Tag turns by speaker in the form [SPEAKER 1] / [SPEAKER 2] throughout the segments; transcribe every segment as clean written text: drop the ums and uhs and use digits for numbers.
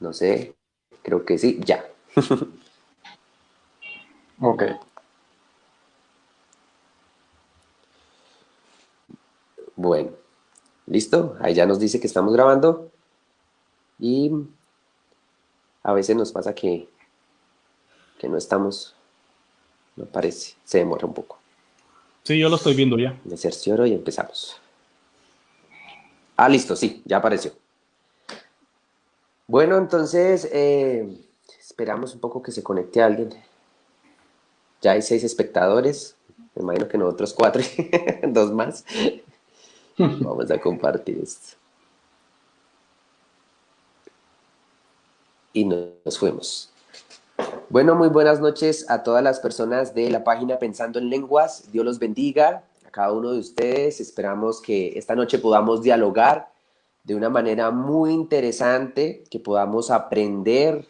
[SPEAKER 1] No sé, creo que sí, ya.
[SPEAKER 2] Ok.
[SPEAKER 1] Bueno, listo. Ahí ya nos dice que estamos grabando y a veces nos pasa que no estamos, no parece, se demora un poco.
[SPEAKER 3] Sí, yo lo estoy viendo ya.
[SPEAKER 1] Me cercioro y empezamos. Ah, listo, sí, ya apareció. Bueno, entonces esperamos un poco que se conecte alguien. Ya hay 6 espectadores. Me imagino que nosotros cuatro, dos más. Vamos a compartir esto. Y nos fuimos. Bueno, muy buenas noches a todas las personas de la página Pensando en Lenguas. Dios los bendiga a cada uno de ustedes. Esperamos que esta noche podamos dialogar de una manera muy interesante, que podamos aprender,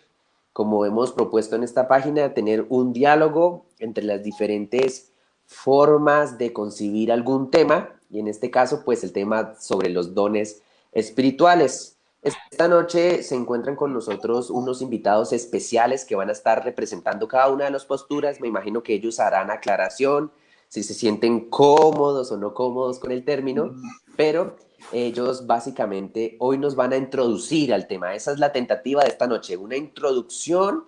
[SPEAKER 1] como hemos propuesto en esta página, tener un diálogo entre las diferentes formas de concebir algún tema, y en este caso, pues el tema sobre los dones espirituales. Esta noche se encuentran con nosotros unos invitados especiales que van a estar representando cada una de las posturas. Me imagino que ellos harán aclaración, si se sienten cómodos o no cómodos con el término, pero ellos básicamente hoy nos van a introducir al tema. Esa es la tentativa de esta noche, una introducción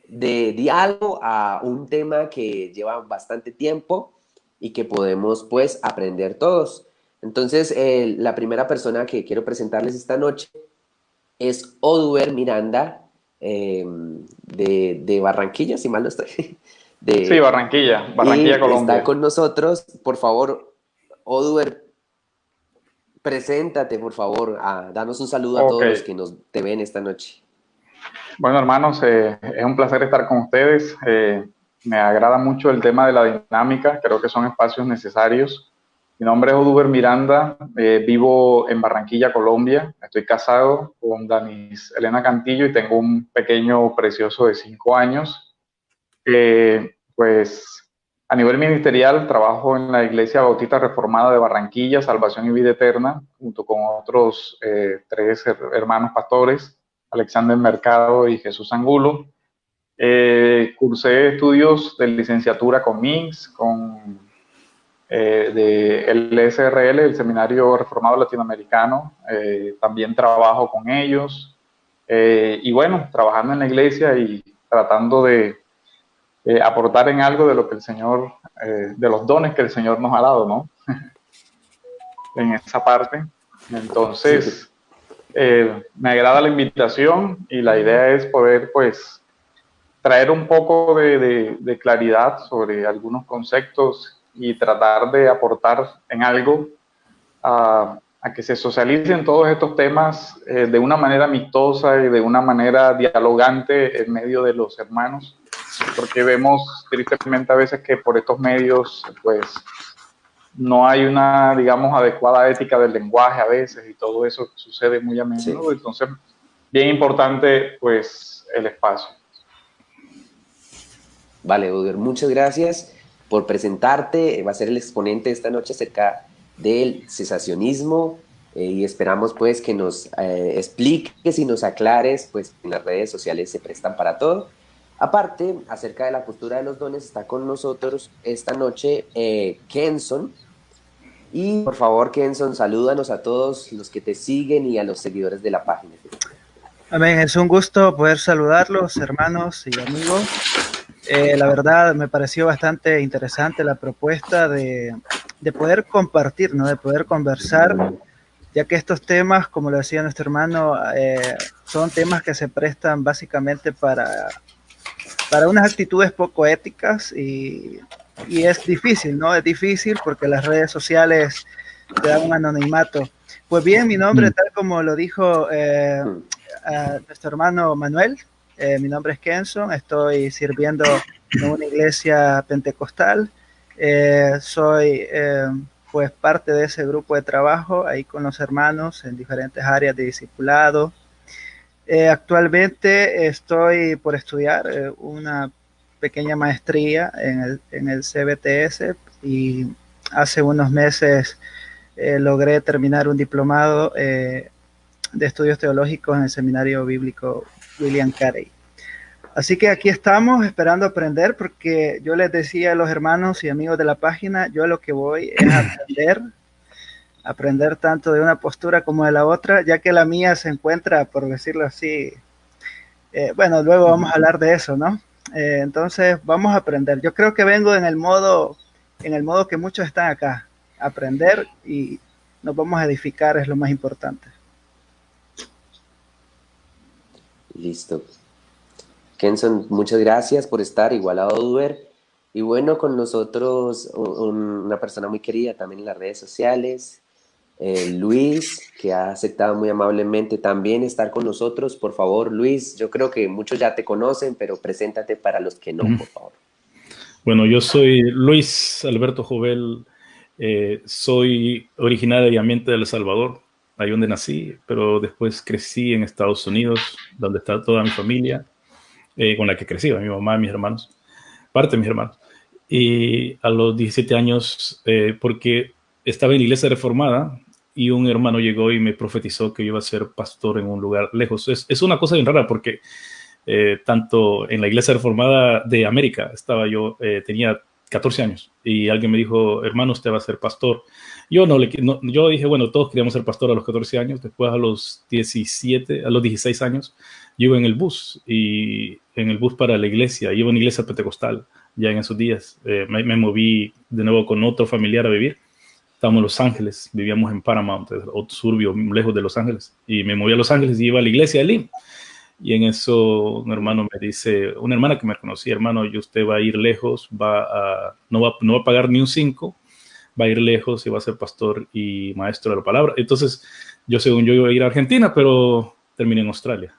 [SPEAKER 1] de diálogo a un tema que lleva bastante tiempo y que podemos pues aprender todos. Entonces, la primera persona que quiero presentarles esta noche es Oduber Miranda, de Barranquilla, si mal no estoy.
[SPEAKER 2] Sí,
[SPEAKER 1] De,
[SPEAKER 2] Barranquilla, Barranquilla,
[SPEAKER 1] y está
[SPEAKER 2] Colombia.
[SPEAKER 1] con nosotros. Por favor, Oduber, preséntate, por favor. Danos un saludo a
[SPEAKER 2] Ok.
[SPEAKER 1] todos los que nos te ven esta noche.
[SPEAKER 2] Bueno, hermanos, es un placer estar con ustedes. Me agrada mucho el tema de la dinámica. Creo que son espacios necesarios. Mi nombre es Oduber Miranda. Vivo en Barranquilla, Colombia. Estoy casado con Danis Elena Cantillo y tengo un pequeño precioso de 5 años. Pues a nivel ministerial trabajo en la Iglesia Bautista Reformada de Barranquilla, Salvación y Vida Eterna, junto con otros 3 hermanos pastores, Alexander Mercado y Jesús Angulo. Cursé estudios de licenciatura con MINS, de el SRL, el Seminario Reformado Latinoamericano. También trabajo con ellos. Y bueno, trabajando en la iglesia y tratando de aportar en algo de lo que el Señor, de los dones que el Señor nos ha dado, ¿no? En esa parte.
[SPEAKER 1] Sí,
[SPEAKER 2] Entonces, me agrada la invitación y la idea es poder, pues, traer un poco de claridad sobre algunos conceptos y tratar de aportar en algo a que se socialicen todos estos temas de una manera amistosa y de una manera dialogante en medio de los hermanos, porque vemos tristemente a veces que por estos medios, pues, no hay una, digamos, adecuada ética del lenguaje a veces y todo eso sucede muy a
[SPEAKER 1] sí.
[SPEAKER 2] menudo. Entonces, bien importante, pues, el espacio.
[SPEAKER 1] Vale, Oduber, muchas gracias por presentarte. Va a ser el exponente esta noche acerca del cesacionismo, y esperamos pues que nos expliques y nos aclares, pues en las redes sociales se prestan para todo. Aparte, acerca de la postura de los dones, está con nosotros esta noche Kenson. Y por favor, Kenson, salúdanos a todos los que te siguen y a los seguidores de la página.
[SPEAKER 4] Amén, es un gusto poder saludarlos, hermanos y amigos. La verdad me pareció bastante interesante la propuesta de poder compartir, ¿no? De poder conversar, ya que estos temas, como lo decía nuestro hermano, son temas que se prestan básicamente para unas actitudes poco éticas y es difícil, ¿no? Es difícil porque las redes sociales te dan un anonimato. Pues bien, mi nombre, tal como lo dijo
[SPEAKER 1] Hmm.
[SPEAKER 4] nuestro hermano Manuel, mi nombre es Kenson, estoy sirviendo en una iglesia pentecostal, soy pues parte de ese grupo de trabajo ahí con los hermanos en diferentes áreas de discipulado. Actualmente estoy por estudiar una pequeña maestría en el CBTS y hace unos meses logré terminar un diplomado de Estudios Teológicos en el Seminario Bíblico William Carey. Así que aquí estamos esperando aprender, porque yo les decía a los hermanos y amigos de la página, yo a lo que voy es aprender tanto de una postura como de la otra, ya que la mía se encuentra, por decirlo así, bueno, luego vamos a hablar de eso, ¿no? Entonces vamos a aprender. Yo creo que vengo en el modo que muchos están acá, aprender, y nos vamos a edificar, es lo más importante.
[SPEAKER 1] Listo. Kenson, muchas gracias por estar, igual a Oduber. Y bueno, con nosotros una persona muy querida también en las redes sociales, Luis, que ha aceptado muy amablemente también estar con nosotros. Por favor, Luis, yo creo que muchos ya te conocen, pero preséntate para los que no, por favor.
[SPEAKER 3] Bueno, yo soy Luis Alberto Jovel, soy originariamente de El Salvador, ahí donde nací, pero después crecí en Estados Unidos, donde está toda mi familia, con la que crecí, mi mamá y mis hermanos, parte de mis hermanos. Y a los 17 años, porque estaba en la iglesia reformada, y un hermano llegó y me profetizó que yo iba a ser pastor en un lugar lejos. Es una cosa bien rara, porque tanto en la iglesia reformada de América estaba yo, tenía 14 años, y alguien me dijo, hermano, usted va a ser pastor. Yo yo dije, bueno, todos queríamos ser pastor a los 14 años. Después a los 16 años, yo iba en el bus para la iglesia, iba a una iglesia pentecostal ya en esos días. Me moví de nuevo con otro familiar a vivir. Estábamos en Los Ángeles, vivíamos en Paramount, otro suburbio lejos de Los Ángeles, y me moví a Los Ángeles y iba a la iglesia de Lim. Y en eso un hermano me dice, una hermana que me conocía, hermano, y usted va a ir lejos, no va a pagar ni un 5, va a ir lejos y va a ser pastor y maestro de la palabra. Entonces, según yo iba a ir a Argentina, pero terminé en Australia.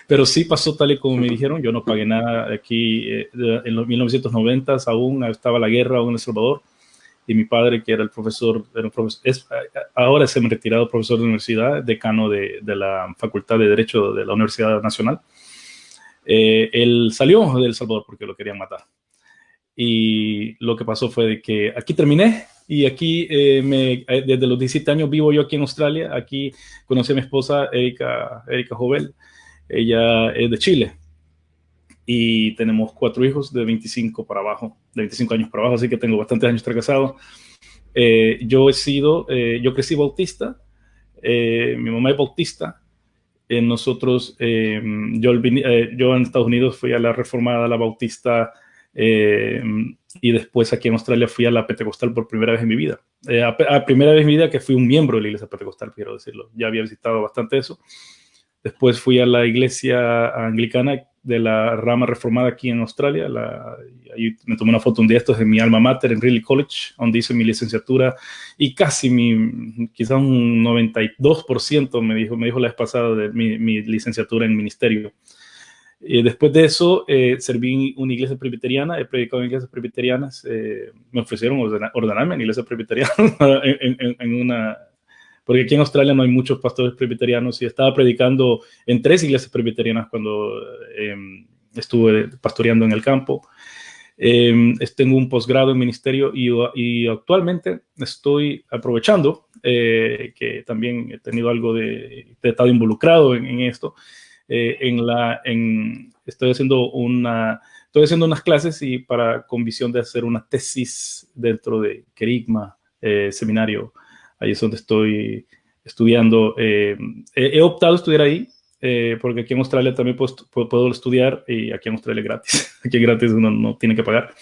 [SPEAKER 3] Pero sí pasó tal y como me dijeron. Yo no pagué nada aquí. En los 1990 aún estaba la guerra aún en El Salvador, y mi padre, que era ahora es retirado profesor de universidad, decano de la Facultad de Derecho de la Universidad Nacional. Él salió de El Salvador porque lo querían matar. Y lo que pasó fue de que aquí terminé, y aquí desde los 17 años vivo yo aquí en Australia. Aquí conocí a mi esposa, Erika Jovel. Ella es de Chile, y tenemos 4 hijos de 25 años para abajo, así que tengo bastantes años casado. Yo crecí bautista, mi mamá es bautista. Yo en Estados Unidos fui a la reformada, a la bautista, y después aquí en Australia fui a la pentecostal por primera vez en mi vida. A primera vez en mi vida que fui un miembro de la iglesia pentecostal, quiero decirlo. Ya había visitado bastante eso. Después fui a la iglesia anglicana de la rama reformada aquí en Australia. Ahí me tomé una foto un día estos en mi alma mater, en Ridley College, donde hice mi licenciatura, y casi quizás un 92% me dijo la vez pasada de mi licenciatura en ministerio. Después de eso, serví en una iglesia presbiteriana, he predicado en iglesias presbiterianas. Me ofrecieron ordenarme en iglesia presbiteriana porque aquí en Australia no hay muchos pastores presbiterianos, y estaba predicando en 3 iglesias presbiterianas cuando estuve pastoreando en el campo. Tengo un posgrado en ministerio, y actualmente estoy aprovechando que también he tenido algo he estado involucrado en esto. Estoy haciendo unas clases con visión de hacer una tesis dentro de Querigma Seminario. Ahí es donde estoy estudiando. He optado a estudiar ahí, porque aquí en Australia también puedo estudiar, y aquí en Australia es gratis. Aquí es gratis, uno no tiene que pagar.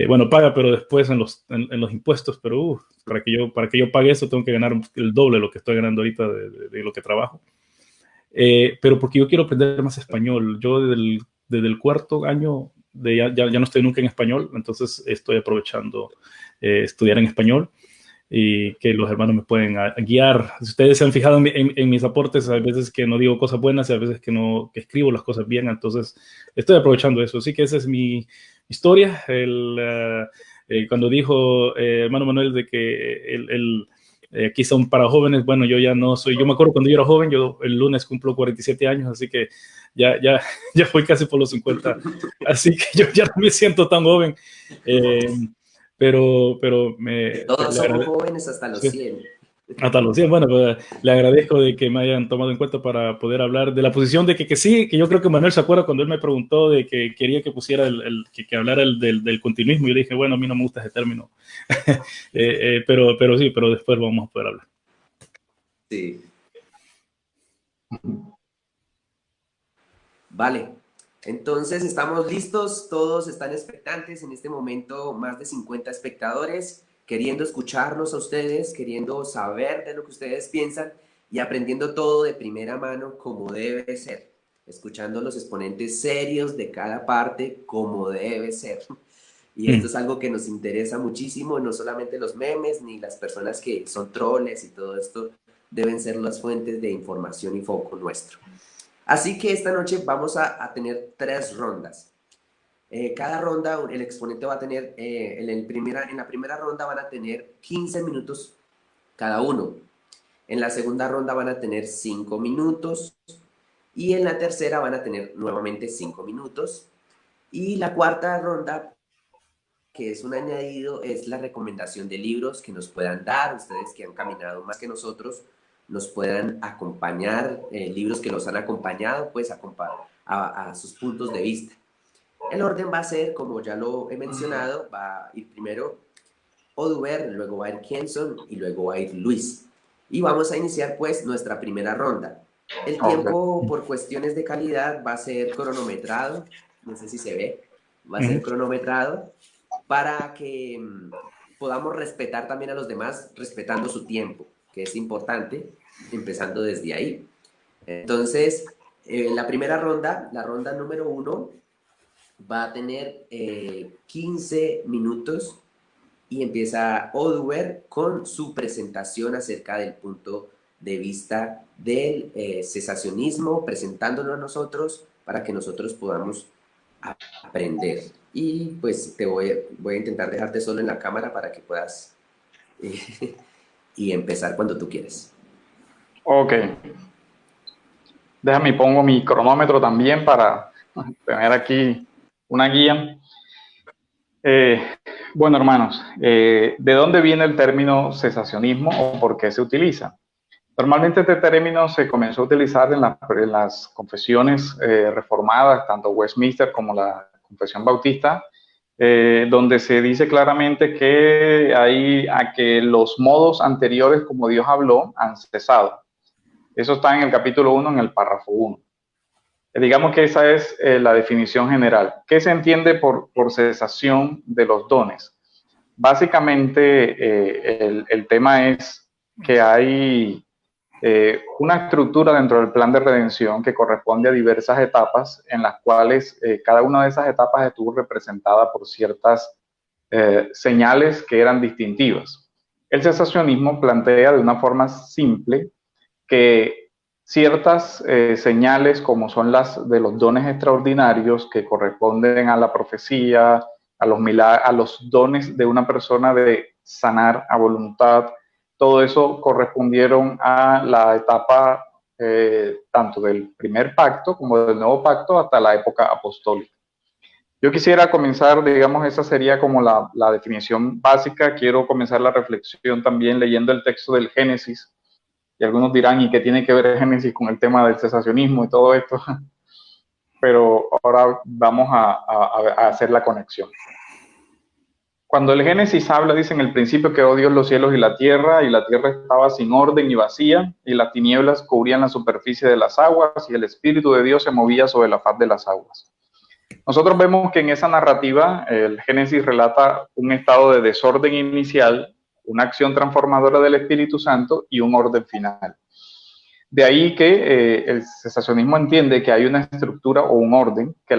[SPEAKER 3] Bueno, paga, pero después en los impuestos. Pero para que yo pague eso, tengo que ganar el doble de lo que estoy ganando ahorita de lo que trabajo. Pero porque yo quiero aprender más español. Yo desde el 4º año ya no estoy nunca en español, entonces estoy aprovechando estudiar en español, y que los hermanos me pueden guiar. Si ustedes se han fijado en mis aportes, a veces que no digo cosas buenas, y a veces que escribo las cosas bien, entonces estoy aprovechando eso. Así que esa es mi historia. Cuando dijo hermano Manuel de que aquí son para jóvenes, bueno, yo ya no soy. Yo me acuerdo cuando yo era joven, yo el lunes cumplo 47 años, así que ya fui casi por los 50, así que yo ya no me siento tan joven. Pero
[SPEAKER 1] Todos somos jóvenes hasta los 100.
[SPEAKER 3] Hasta los 100. Bueno, pues le agradezco de que me hayan tomado en cuenta para poder hablar de la posición de que sí, que yo creo que Manuel se acuerda cuando él me preguntó de que quería que pusiera que hablara del continuismo. Yo dije, bueno, a mí no me gusta ese término. Pero sí, pero después vamos a poder hablar.
[SPEAKER 1] Sí. Vale. Entonces, estamos listos, todos están expectantes en este momento, más de 50 espectadores, queriendo escucharlos a ustedes, queriendo saber de lo que ustedes piensan y aprendiendo todo de primera mano como debe ser, escuchando los exponentes serios de cada parte como debe ser. Y esto es algo que nos interesa muchísimo, no solamente los memes ni las personas que son troles y todo esto deben ser las fuentes de información y foco nuestro. Así que esta noche vamos a tener 3 rondas. Cada ronda el exponente va a tener, en la primera ronda van a tener 15 minutos cada uno. En la segunda ronda van a tener 5 minutos. Y en la tercera van a tener nuevamente 5 minutos. Y la cuarta ronda, que es un añadido, es la recomendación de libros que nos puedan dar, ustedes que han caminado más que nosotros, nos puedan acompañar, libros que los han acompañado, pues a sus puntos de vista. El orden va a ser, como ya lo he mencionado, va a ir primero Oduber, luego va a ir Kenson y luego va a ir Luis. Y vamos a iniciar pues nuestra primera ronda. El tiempo, por cuestiones de calidad, va a ser cronometrado, no sé si se ve, va a ser cronometrado para que podamos respetar también a los demás, respetando su tiempo, que es importante, empezando desde ahí. Entonces, la primera ronda, la ronda número 1, va a tener 15 minutos y empieza Oduber con su presentación acerca del punto de vista del cesacionismo, presentándolo a nosotros para que nosotros podamos aprender. Y pues te voy a intentar dejarte solo en la cámara para que puedas y empezar cuando tú quieras.
[SPEAKER 2] Ok. Déjame pongo mi cronómetro también para tener aquí una guía. Bueno, hermanos, ¿de dónde viene el término cesacionismo o por qué se utiliza? Normalmente este término se comenzó a utilizar en las confesiones reformadas, tanto Westminster como la Confesión Bautista, donde se dice claramente que que los modos anteriores como Dios habló han cesado. Eso está en el capítulo 1, en el párrafo 1. Digamos que esa es la definición general. ¿Qué se entiende por cesación de los dones? Básicamente el tema es que hay una estructura dentro del plan de redención que corresponde a diversas etapas en las cuales cada una de esas etapas estuvo representada por ciertas señales que eran distintivas. El cesacionismo plantea de una forma simple que ciertas señales, como son las de los dones extraordinarios que corresponden a la profecía, a los dones de una persona de sanar a voluntad, todo eso correspondieron a la etapa tanto del primer pacto como del nuevo pacto hasta la época apostólica. Yo quisiera comenzar, digamos, esa sería como la definición básica. Quiero comenzar la reflexión también leyendo el texto del Génesis. Y algunos dirán, ¿y qué tiene que ver el Génesis con el tema del cesacionismo y todo esto? Pero ahora vamos a hacer la conexión. Cuando el Génesis habla, dice, en el principio creó Dios los cielos y la tierra estaba sin orden y vacía, y las tinieblas cubrían la superficie de las aguas, y el Espíritu de Dios se movía sobre la faz de las aguas. Nosotros vemos que en esa narrativa el Génesis relata un estado de desorden inicial, una acción transformadora del Espíritu Santo y un orden final. De ahí que el cesacionismo entiende que hay una estructura o un orden, que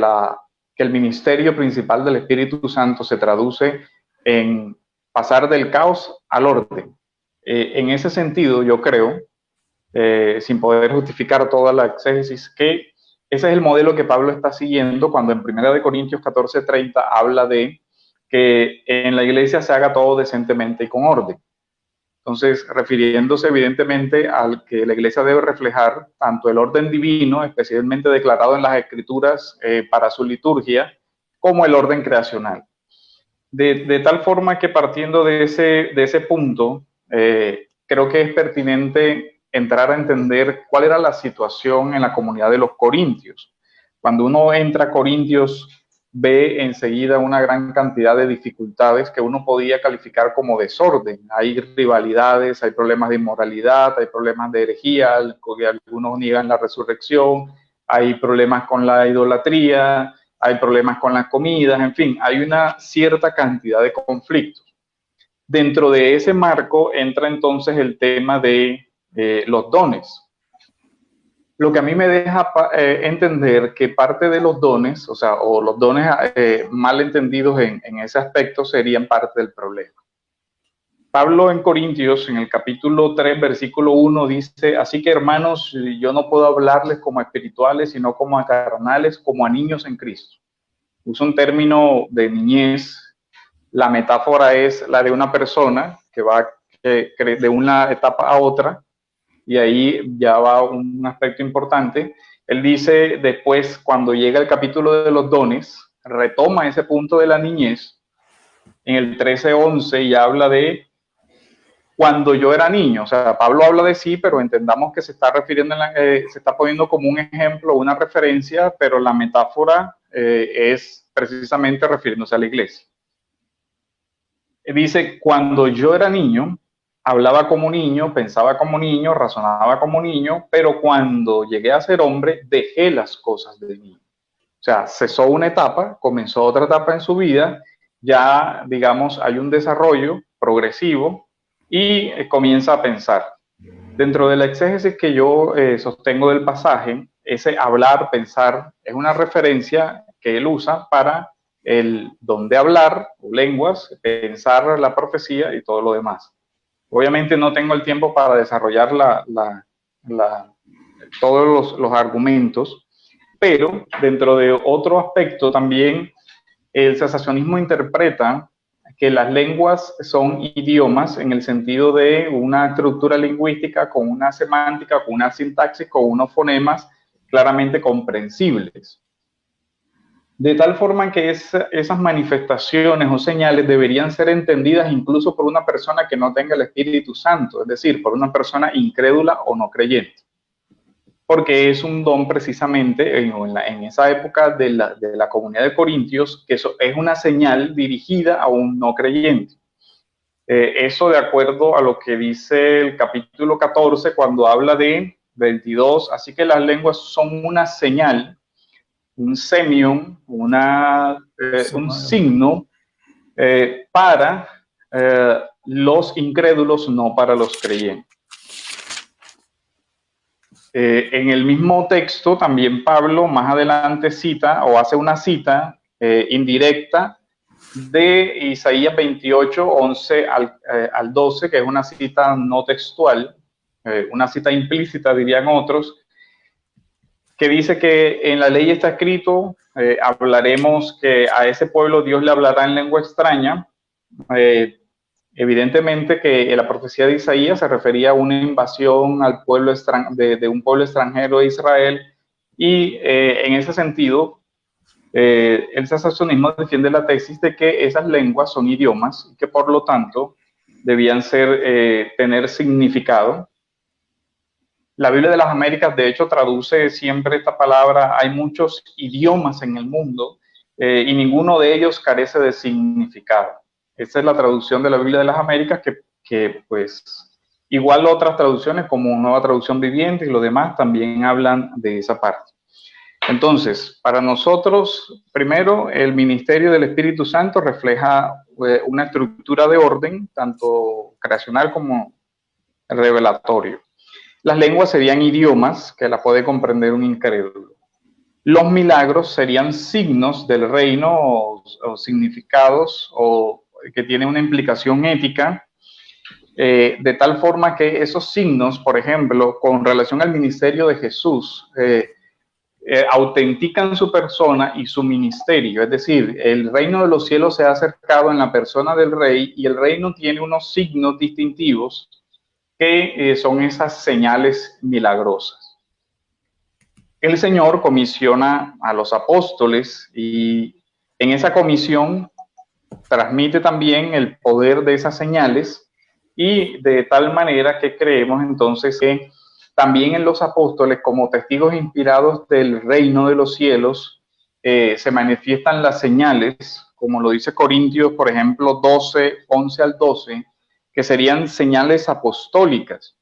[SPEAKER 2] el ministerio principal del Espíritu Santo se traduce en pasar del caos al orden. En ese sentido, yo creo, sin poder justificar toda la exégesis, que ese es el modelo que Pablo está siguiendo cuando en 1 Corintios 14:30 habla de que en la iglesia se haga todo decentemente y con orden. Entonces, refiriéndose evidentemente al que la iglesia debe reflejar tanto el orden divino, especialmente declarado en las Escrituras para su liturgia, como el orden creacional. De tal forma que partiendo de ese punto, creo que es pertinente entrar a entender cuál era la situación en la comunidad de los corintios. Cuando uno entra a Corintios, ve enseguida una gran cantidad de dificultades que uno podía calificar como desorden. Hay rivalidades, hay problemas de inmoralidad, hay problemas de herejía, algunos niegan la resurrección, hay problemas con la idolatría, hay problemas con las comidas, en fin, hay una cierta cantidad de conflictos. Dentro de ese marco entra entonces el tema de los dones. Lo que a mí me deja entender que parte de los dones, o los dones mal entendidos en ese aspecto serían parte del problema. Pablo en Corintios, en el capítulo 3, versículo 1, dice: así que hermanos, yo no puedo hablarles como a espirituales, sino como a carnales, como a niños en Cristo. Usa un término de niñez. La metáfora es la de una persona que va de una etapa a otra, y ahí ya va un aspecto importante. Él dice después, cuando llega el capítulo de los dones, retoma ese punto de la niñez, en el 13:11, y habla de cuando yo era niño. O sea, Pablo habla de sí, pero entendamos que se está refiriendo, se está poniendo como un ejemplo, una referencia, pero la metáfora es precisamente refiriéndose a la iglesia. Dice, cuando yo era niño, hablaba como niño, pensaba como niño, razonaba como niño, pero cuando llegué a ser hombre, dejé las cosas de niño. O sea, cesó una etapa, comenzó otra etapa en su vida, ya, digamos, hay un desarrollo progresivo y comienza a pensar. Dentro de la exégesis que yo sostengo del pasaje, ese hablar, pensar, es una referencia que él usa para el don de hablar, o lenguas, pensar la profecía y todo lo demás. Obviamente no tengo el tiempo para desarrollar todos los argumentos, pero dentro de otro aspecto también el cesacionismo interpreta que las lenguas son idiomas en el sentido de una estructura lingüística con una semántica, con una sintaxis, con unos fonemas claramente comprensibles. De tal forma que esas manifestaciones o señales deberían ser entendidas incluso por una persona que no tenga el Espíritu Santo, es decir, por una persona incrédula o no creyente. Porque es un don precisamente en esa época de la comunidad de Corintios, que eso es una señal dirigida a un no creyente. Eso de acuerdo a lo que dice el capítulo 14 cuando habla de 22, así que las lenguas son una señal, un semium, un signo para los incrédulos, no para los creyentes. En el mismo texto también Pablo más adelante cita o hace una cita indirecta de Isaías 28, 11 al 12, que es una cita no textual, una cita implícita dirían otros, que dice que en la ley está escrito, hablaremos que a ese pueblo Dios le hablará en lengua extraña. Evidentemente que la profecía de Isaías se refería a una invasión al pueblo de un pueblo extranjero de Israel, y en ese sentido el cesacionismo defiende la tesis de que esas lenguas son idiomas y que por lo tanto debían tener significado. La Biblia de las Américas, de hecho, traduce siempre esta palabra: hay muchos idiomas en el mundo y ninguno de ellos carece de significado. Esta es la traducción de la Biblia de las Américas, que pues, igual otras traducciones como Nueva Traducción Viviente y lo demás también hablan de esa parte. Entonces, para nosotros, primero, el ministerio del Espíritu Santo refleja una estructura de orden, tanto creacional como revelatorio. Las lenguas serían idiomas que la puede comprender un incrédulo. Los milagros serían signos del reino o significados o que tienen una implicación ética, de tal forma que esos signos, por ejemplo, con relación al ministerio de Jesús, autentican su persona y su ministerio. Es decir, el reino de los cielos se ha acercado en la persona del rey, y el reino tiene unos signos distintivos que son esas señales milagrosas. El Señor comisiona a los apóstoles y en esa comisión transmite también el poder de esas señales y de tal manera que creemos entonces que también en los apóstoles, como testigos inspirados del reino de los cielos, se manifiestan las señales, como lo dice Corintios, por ejemplo, 12, 11 al 12, que serían señales apostólicas.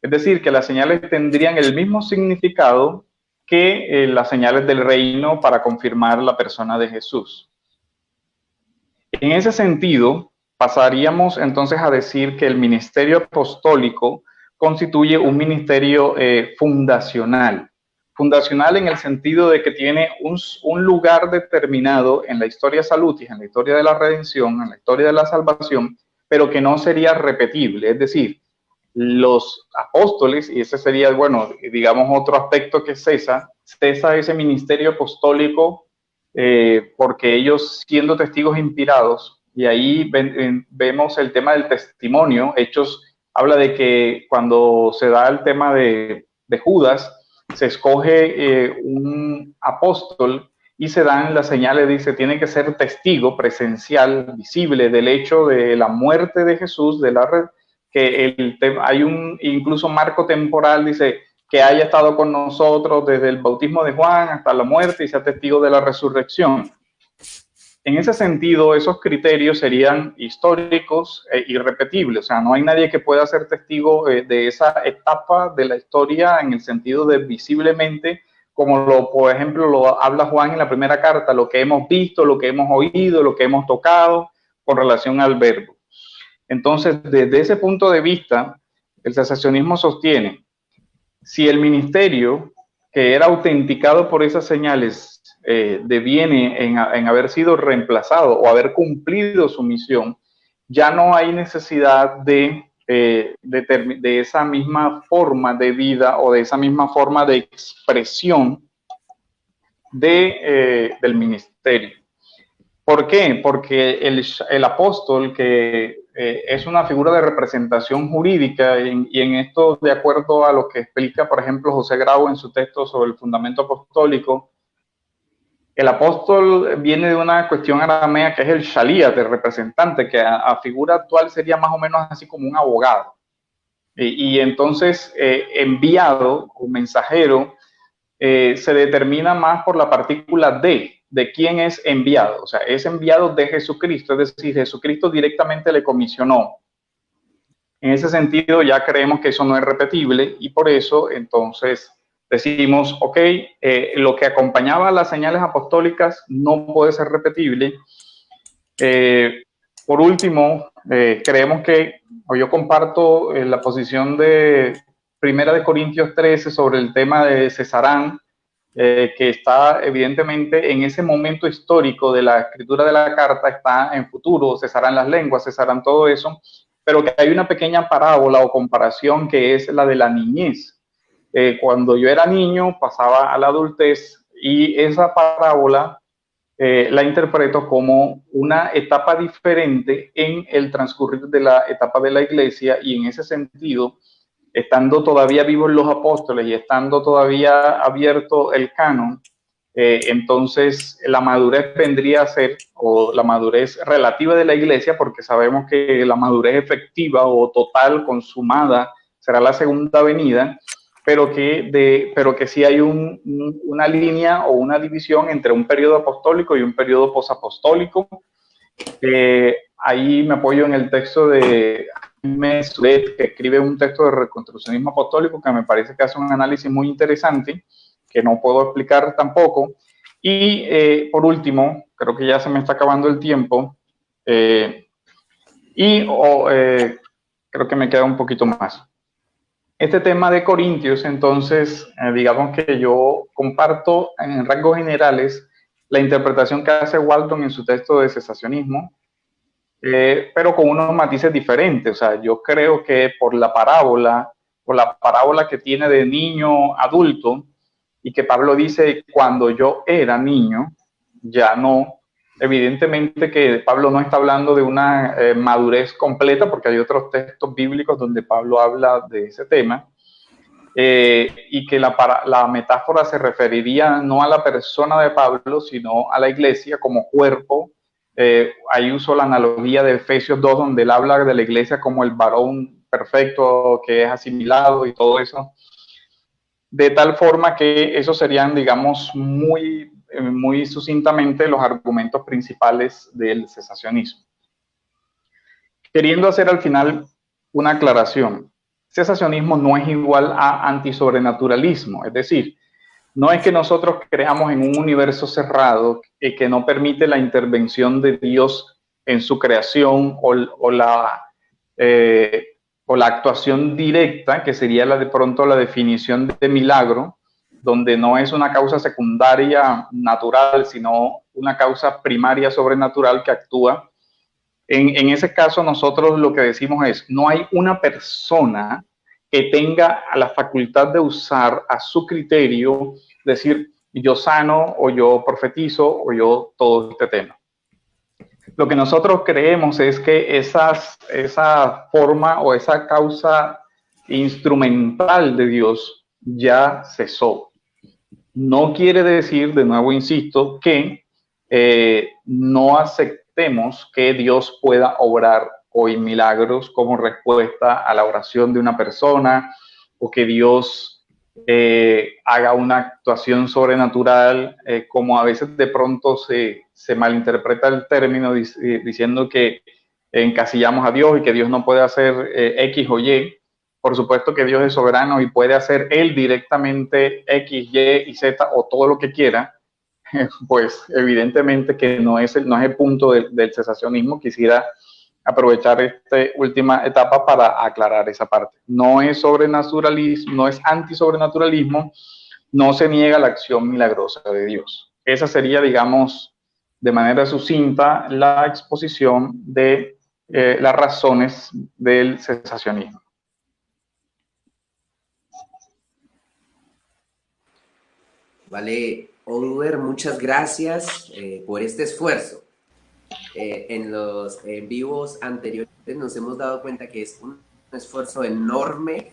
[SPEAKER 2] Es decir, que las señales tendrían el mismo significado que las señales del reino para confirmar la persona de Jesús. En ese sentido, pasaríamos entonces a decir que el ministerio apostólico constituye un ministerio fundacional. Fundacional en el sentido de que tiene un lugar determinado en la historia salutis, en la historia de la redención, en la historia de la salvación, pero que no sería repetible. Es decir, los apóstoles, y ese sería, bueno, digamos otro aspecto que cesa ese ministerio apostólico porque ellos siendo testigos inspirados, y ahí vemos el tema del testimonio. Hechos habla de que cuando se da el tema de Judas, se escoge un apóstol y se dan las señales, dice, tiene que ser testigo presencial, visible del hecho de la muerte de Jesús, de la que hay un incluso marco temporal, dice, que haya estado con nosotros desde el bautismo de Juan hasta la muerte y sea testigo de la resurrección. En ese sentido, esos criterios serían históricos e irrepetibles. O sea, no hay nadie que pueda ser testigo de esa etapa de la historia en el sentido de visiblemente, como por ejemplo, lo habla Juan en la primera carta, lo que hemos visto, lo que hemos oído, lo que hemos tocado con relación al verbo. Entonces, desde ese punto de vista, el cesacionismo sostiene, si el ministerio que era autenticado por esas señales deviene en haber sido reemplazado o haber cumplido su misión, ya no hay necesidad de esa misma forma de vida o de esa misma forma de expresión del ministerio. ¿Por qué? Porque el apóstol, que es una figura de representación jurídica, y en esto, de acuerdo a lo que explica, por ejemplo, José Grau en su texto sobre el fundamento apostólico, el apóstol viene de una cuestión aramea que es el shalíat, el representante, que a figura actual sería más o menos así como un abogado. Y entonces, enviado o mensajero se determina más por la partícula de quién es enviado. O sea, es enviado de Jesucristo, es decir, Jesucristo directamente le comisionó. En ese sentido, ya creemos que eso no es repetible y por eso, entonces, decimos, ok, lo que acompañaba a las señales apostólicas no puede ser repetible. Por último, creemos que, o yo comparto la posición de Primera de Corintios 13 sobre el tema de Cesarán, que está evidentemente en ese momento histórico de la escritura de la carta, está en futuro, cesarán las lenguas, cesarán todo eso, pero que hay una pequeña parábola o comparación que es la de la niñez. Cuando yo era niño, pasaba a la adultez, y esa parábola la interpreto como una etapa diferente en el transcurrir de la etapa de la iglesia, y en ese sentido, estando todavía vivos los apóstoles y estando todavía abierto el canon, entonces la madurez vendría a ser, o la madurez relativa de la iglesia, porque sabemos que la madurez efectiva o total, consumada, será la segunda venida, pero que sí hay una línea o una división entre un periodo apostólico y un periodo posapostólico. Ahí me apoyo en el texto de Jaime Sudet, que escribe un texto de reconstruccionismo apostólico que me parece que hace un análisis muy interesante, que no puedo explicar tampoco. Y por último, creo que ya se me está acabando el tiempo, creo que me queda un poquito más. Este tema de Corintios, entonces, digamos que yo comparto en rasgos generales la interpretación que hace Walton en su texto de cesacionismo, pero con unos matices diferentes. O sea, yo creo que por la parábola que tiene de niño adulto, y que Pablo dice, cuando yo era niño, ya no. Evidentemente que Pablo no está hablando de una madurez completa, porque hay otros textos bíblicos donde Pablo habla de ese tema, y que la metáfora se referiría no a la persona de Pablo, sino a la iglesia como cuerpo Ahí uso la analogía de Efesios 2, donde él habla de la iglesia como el varón perfecto que es asimilado y todo eso, de tal forma que esos serían, digamos, muy sucintamente los argumentos principales del cesacionismo. Queriendo hacer al final una aclaración, cesacionismo no es igual a antisobrenaturalismo, es decir, no es que nosotros creamos en un universo cerrado que no permite la intervención de Dios en su creación o la actuación directa, que sería de pronto la definición de milagro, donde no es una causa secundaria natural, sino una causa primaria sobrenatural que actúa. En ese caso nosotros lo que decimos es, no hay una persona que tenga la facultad de usar a su criterio, decir, yo sano, o yo profetizo, o yo todo este tema. Lo que nosotros creemos es que esa forma o esa causa instrumental de Dios ya cesó. No quiere decir, de nuevo insisto, que no aceptemos que Dios pueda obrar hoy milagros como respuesta a la oración de una persona, o que Dios haga una actuación sobrenatural, como a veces de pronto se malinterpreta el término diciendo que encasillamos a Dios y que Dios no puede hacer X o Y. Por supuesto que Dios es soberano y puede hacer Él directamente X, Y y Z o todo lo que quiera. Pues evidentemente que no es el punto del cesacionismo. Quisiera aprovechar esta última etapa para aclarar esa parte. No es sobrenaturalismo, no es antisobrenaturalismo, no se niega la acción milagrosa de Dios. Esa sería, digamos, de manera sucinta, la exposición de las razones del cesacionismo.
[SPEAKER 1] Vale, Oliver, muchas gracias por este esfuerzo. En los en vivos anteriores nos hemos dado cuenta que es un esfuerzo enorme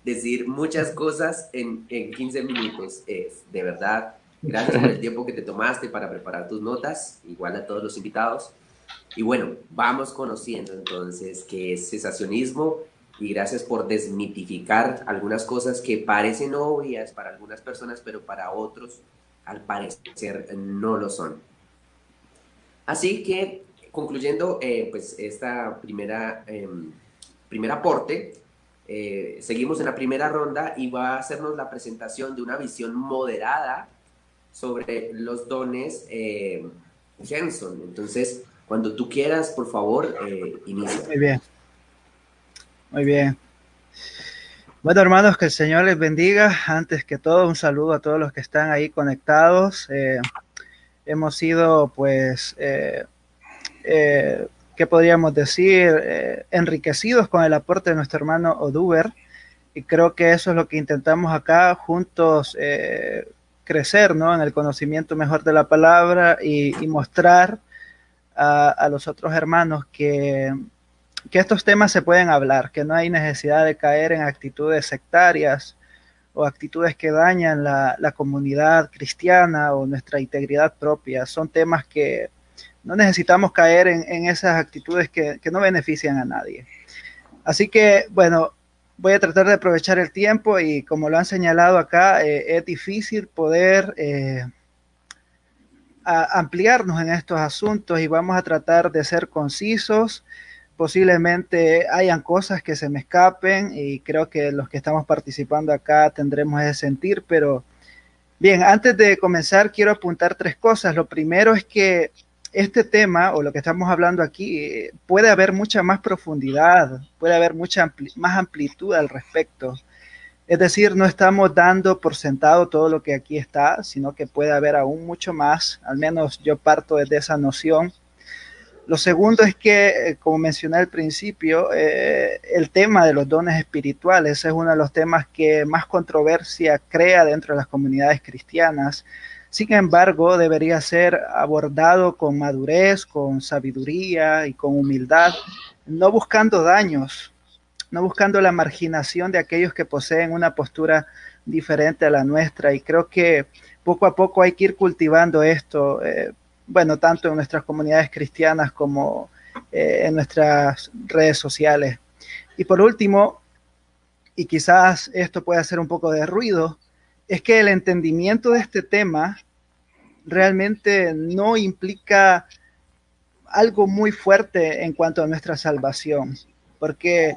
[SPEAKER 1] decir muchas cosas en 15 minutos. De verdad, gracias por el tiempo que te tomaste para preparar tus notas, igual a todos los invitados. Y bueno, vamos conociendo entonces qué es cesacionismo, y gracias por desmitificar algunas cosas que parecen obvias para algunas personas, pero para otros al parecer no lo son. Así que, concluyendo pues esta primer aporte, seguimos en la primera ronda y va a hacernos la presentación de una visión moderada sobre los dones Jenson. Entonces, cuando tú quieras, por favor, inicia.
[SPEAKER 4] Muy bien. Muy bien. Bueno, hermanos, que el Señor les bendiga. Antes que todo, un saludo a todos los que están ahí conectados. Hemos sido, pues, ¿qué podríamos decir? Enriquecidos con el aporte de nuestro hermano Oduber. Y creo que eso es lo que intentamos acá, juntos crecer, ¿no?, en el conocimiento mejor de la palabra y mostrar a los otros hermanos que estos temas se pueden hablar, que no hay necesidad de caer en actitudes sectarias o actitudes que dañan la comunidad cristiana o nuestra integridad propia. Son temas que no necesitamos caer en esas actitudes que no benefician a nadie. Así que, bueno, voy a tratar de aprovechar el tiempo y como lo han señalado acá, es difícil poder ampliarnos en estos asuntos y vamos a tratar de ser concisos. Posiblemente hayan cosas que se me escapen y creo que los que estamos participando acá tendremos ese sentir, pero bien, antes de comenzar quiero apuntar 3 cosas. Lo primero es que este tema o lo que estamos hablando aquí puede haber mucha más profundidad, puede haber mucha más amplitud al respecto. Es decir, no estamos dando por sentado todo lo que aquí está, sino que puede haber aún mucho más. Al menos yo parto desde esa noción. Lo segundo es que, como mencioné al principio, el tema de los dones espirituales es uno de los temas que más controversia crea dentro de las comunidades cristianas. Sin embargo, debería ser abordado con madurez, con sabiduría y con humildad, no buscando daños, no buscando la marginación de aquellos que poseen una postura diferente a la nuestra. Y creo que poco a poco hay que ir cultivando esto. bueno, tanto en nuestras comunidades cristianas como en nuestras redes sociales. Y por último, y quizás esto puede hacer un poco de ruido, es que el entendimiento de este tema realmente no implica algo muy fuerte en cuanto a nuestra salvación, porque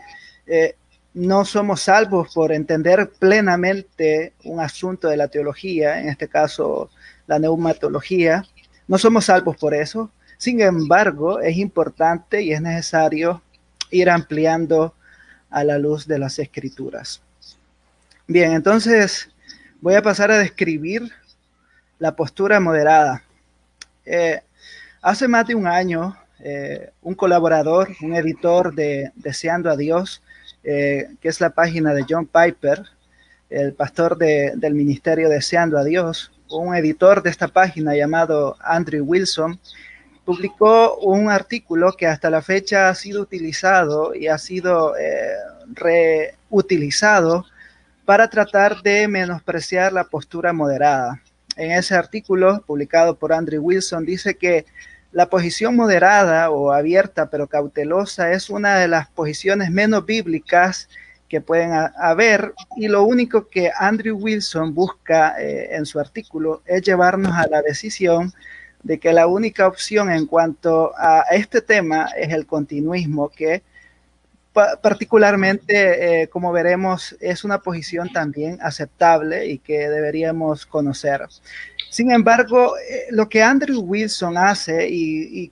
[SPEAKER 4] no somos salvos por entender plenamente un asunto de la teología, en este caso la neumatología, no somos salvos por eso. Sin embargo, es importante y es necesario ir ampliando a la luz de las Escrituras. Bien, entonces voy a pasar a describir la postura moderada. Hace más de un año, un colaborador, un editor de Deseando a Dios, que es la página de John Piper, el pastor del ministerio Deseando a Dios, un editor de esta página llamado Andrew Wilson, publicó un artículo que hasta la fecha ha sido utilizado y ha sido reutilizado para tratar de menospreciar la postura moderada. En ese artículo publicado por Andrew Wilson dice que la posición moderada o abierta pero cautelosa es una de las posiciones menos bíblicas que pueden haber, y lo único que Andrew Wilson busca en su artículo es llevarnos a la decisión de que la única opción en cuanto a este tema es el continuismo, que particularmente, como veremos, es una posición también aceptable y que deberíamos conocer. Sin embargo, lo que Andrew Wilson hace y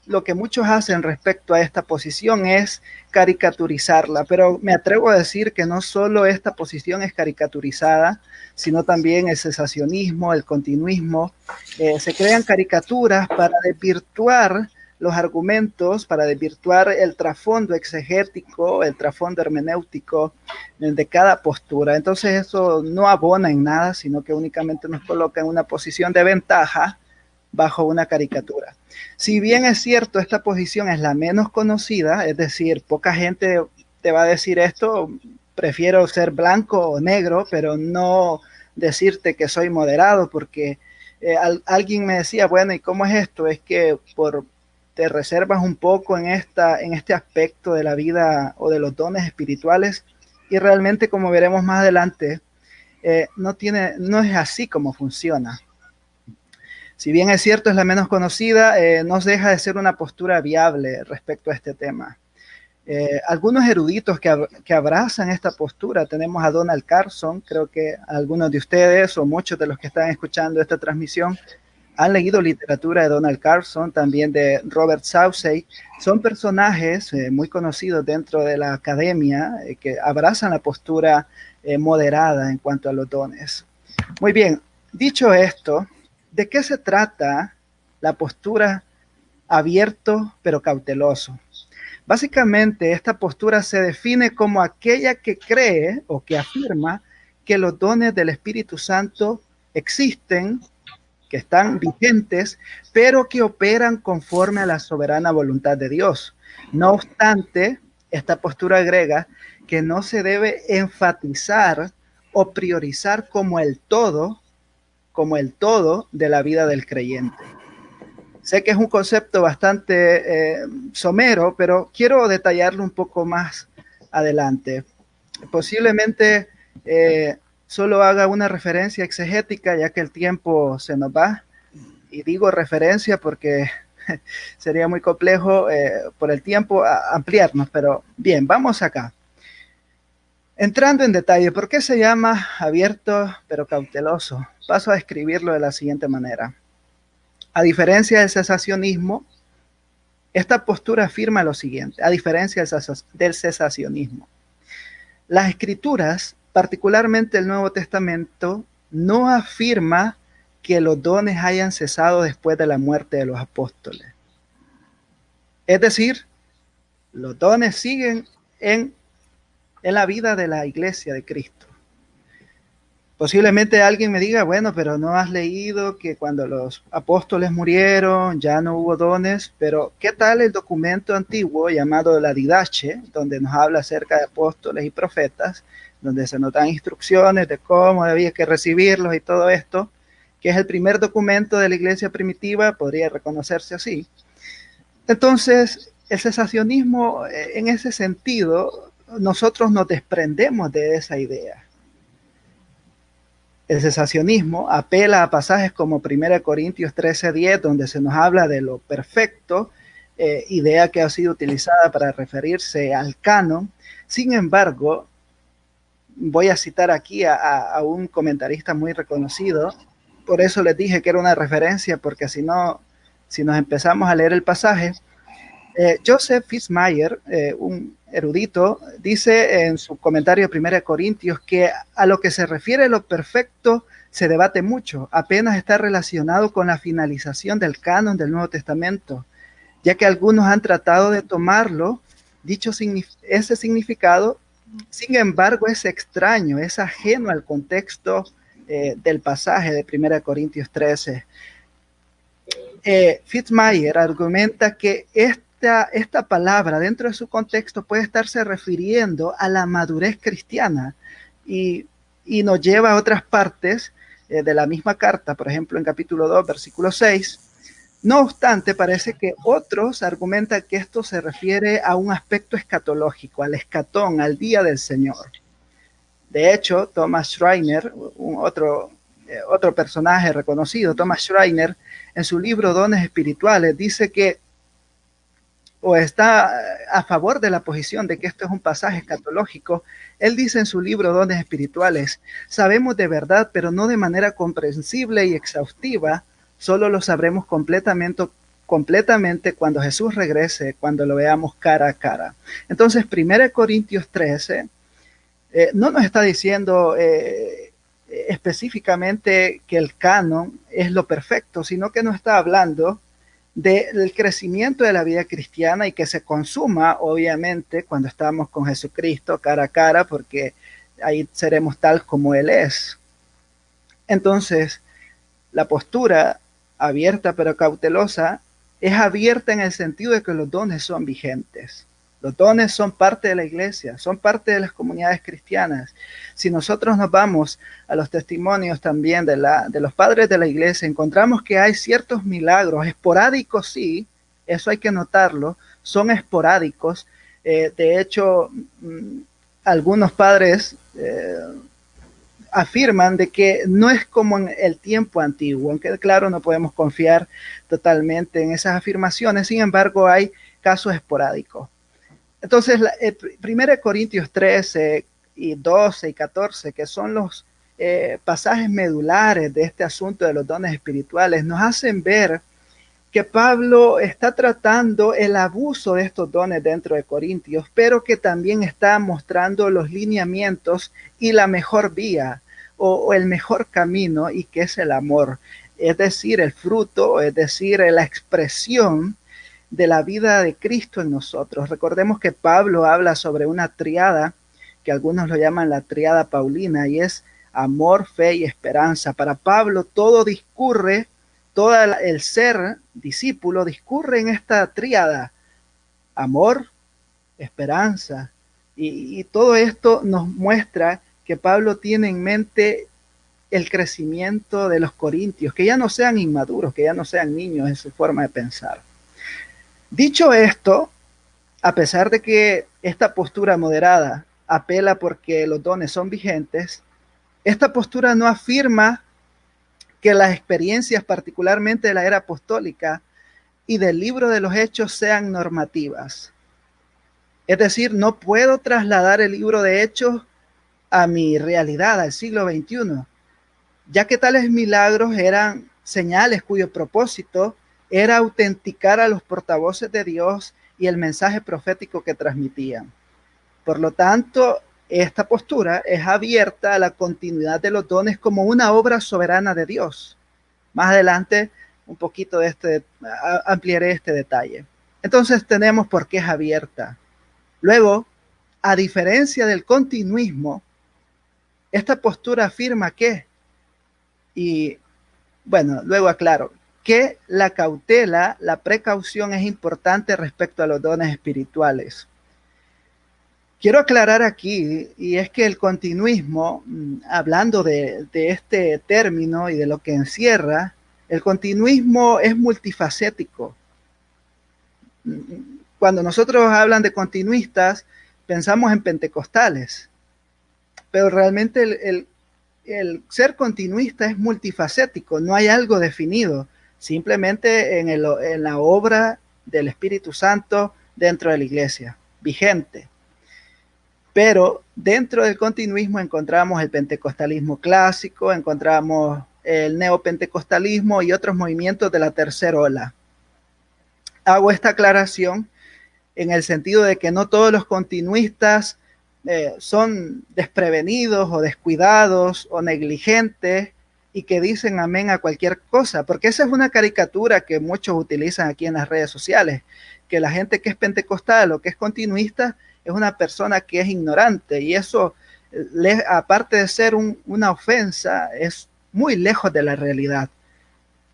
[SPEAKER 4] lo que muchos hacen respecto a esta posición es caricaturizarla, pero me atrevo a decir que no solo esta posición es caricaturizada, sino también el cesacionismo, el continuismo. Se crean caricaturas para desvirtuar los argumentos, para desvirtuar el trasfondo exegético, el trasfondo hermenéutico de cada postura. Entonces eso no abona en nada, sino que únicamente nos coloca en una posición de ventaja bajo una caricatura. Si bien es cierto, esta posición es la menos conocida, es decir, poca gente te va a decir esto, prefiero ser blanco o negro, pero no decirte que soy moderado, porque alguien me decía, bueno, ¿y cómo es esto? Es que te reservas un poco en este aspecto de la vida o de los dones espirituales, y realmente, como veremos más adelante, no es así como funciona. Si bien es cierto, es la menos conocida, no deja de ser una postura viable respecto a este tema. Algunos eruditos que abrazan esta postura, tenemos a Donald Carson. Creo que algunos de ustedes o muchos de los que están escuchando esta transmisión han leído literatura de Donald Carson, también de Robert Saussey. Son personajes muy conocidos dentro de la academia que abrazan la postura moderada en cuanto a los dones. Muy bien, dicho esto, ¿de qué se trata la postura abierto pero cauteloso? Básicamente, esta postura se define como aquella que cree o que afirma que los dones del Espíritu Santo existen, que están vigentes, pero que operan conforme a la soberana voluntad de Dios. No obstante, esta postura agrega que no se debe enfatizar o priorizar como el todo de la vida del creyente. Sé que es un concepto bastante somero, pero quiero detallarlo un poco más adelante. Posiblemente solo haga una referencia exegética, ya que el tiempo se nos va, y digo referencia porque sería muy complejo por el tiempo ampliarnos, pero bien, vamos acá. Entrando en detalle, ¿por qué se llama abierto pero cauteloso? Paso a describirlo de la siguiente manera. A diferencia del cesacionismo, esta postura afirma lo siguiente, a diferencia del cesacionismo. Las Escrituras, particularmente el Nuevo Testamento, no afirma que los dones hayan cesado después de la muerte de los apóstoles. Es decir, los dones siguen en la vida de la iglesia de Cristo. Posiblemente alguien me diga, bueno, pero no has leído que cuando los apóstoles murieron ya no hubo dones, pero ¿qué tal el documento antiguo llamado la Didache, donde nos habla acerca de apóstoles y profetas, donde se nos dan instrucciones de cómo había que recibirlos y todo esto? que es el primer documento de la iglesia primitiva, podría reconocerse así. Entonces, el cesacionismo, en ese sentido, nosotros nos desprendemos de esa idea. El cesacionismo apela a pasajes como 1 Corintios 13:10, donde se nos habla de lo perfecto, idea que ha sido utilizada para referirse al canon. Sin embargo, voy a citar aquí a un comentarista muy reconocido, por eso les dije que era una referencia, porque si no, si nos empezamos a leer el pasaje, Joseph Fitzmayer, un erudito, dice en su comentario de 1 Corintios que a lo que se refiere lo perfecto se debate mucho, apenas está relacionado con la finalización del canon del Nuevo Testamento, ya que algunos han tratado de tomarlo, ese significado. Sin embargo, es extraño, es ajeno al contexto del pasaje de 1 Corintios 13. Fitzmayer argumenta que esta palabra dentro de su contexto puede estarse refiriendo a la madurez cristiana y nos lleva a otras partes de la misma carta, por ejemplo en capítulo 2, versículo 6. No obstante, parece que otros argumentan que esto se refiere a un aspecto escatológico, al escatón, al día del Señor. De hecho, Thomas Schreiner, otro personaje reconocido, Thomas Schreiner, en su libro Dones Espirituales, dice que, o está a favor de la posición de que esto es un pasaje escatológico. Él dice en su libro Dones Espirituales: sabemos de verdad, pero no de manera comprensible y exhaustiva, solo lo sabremos completamente cuando Jesús regrese, cuando lo veamos cara a cara. Entonces, 1 Corintios 13 no nos está diciendo específicamente que el canon es lo perfecto, sino que nos está hablando del crecimiento de la vida cristiana y que se consuma, obviamente, cuando estamos con Jesucristo cara a cara, porque ahí seremos tal como Él es. Entonces, la postura abierta pero cautelosa es abierta en el sentido de que los dones son vigentes. Los dones son parte de la iglesia, son parte de las comunidades cristianas. Si nosotros nos vamos a los testimonios también de los padres de la iglesia, encontramos que hay ciertos milagros, esporádicos sí, eso hay que notarlo, son esporádicos. De hecho, algunos padres afirman de que no es como en el tiempo antiguo, aunque claro, no podemos confiar totalmente en esas afirmaciones, sin embargo hay casos esporádicos. Entonces, 1 Corintios 13 y 12 y 14, que son los pasajes medulares de este asunto de los dones espirituales, nos hacen ver que Pablo está tratando el abuso de estos dones dentro de Corintios, pero que también está mostrando los lineamientos y la mejor vía o el mejor camino, y que es el amor, es decir, el fruto, es decir, la expresión de la vida de Cristo en nosotros. Recordemos que Pablo habla sobre una triada, que algunos lo llaman la triada paulina, y es amor, fe y esperanza. Para Pablo todo discurre, todo el ser discípulo discurre en esta triada, amor, esperanza, y todo esto nos muestra que Pablo tiene en mente el crecimiento de los corintios, que ya no sean inmaduros, que ya no sean niños en su forma de pensar. Dicho esto, a pesar de que esta postura moderada apela porque los dones son vigentes, esta postura no afirma que las experiencias, particularmente de la era apostólica y del libro de los Hechos, sean normativas. Es decir, no puedo trasladar el libro de Hechos a mi realidad, al siglo XXI, ya que tales milagros eran señales cuyo propósito era autenticar a los portavoces de Dios y el mensaje profético que transmitían. Por lo tanto, esta postura es abierta a la continuidad de los dones como una obra soberana de Dios. Más adelante, un poquito ampliaré este detalle. Entonces tenemos por qué es abierta. Luego, a diferencia del continuismo, esta postura afirma que, y bueno, luego aclaro, que la cautela, la precaución es importante respecto a los dones espirituales. quiero aclarar aquí, y es que el continuismo, hablando de este término y de lo que encierra, el continuismo es multifacético. Cuando nosotros hablan de continuistas, pensamos en pentecostales, pero realmente el ser continuista es multifacético, no hay algo definido, simplemente en la obra del Espíritu Santo dentro de la iglesia, vigente. Pero dentro del continuismo encontramos el pentecostalismo clásico, encontramos el neopentecostalismo y otros movimientos de la tercera ola. Hago esta aclaración en el sentido de que no todos los continuistas son desprevenidos o descuidados o negligentes y que dicen amén a cualquier cosa, porque esa es una caricatura que muchos utilizan aquí en las redes sociales, que la gente que es pentecostal o que es continuista es una persona que es ignorante, y eso, aparte de ser una ofensa, es muy lejos de la realidad,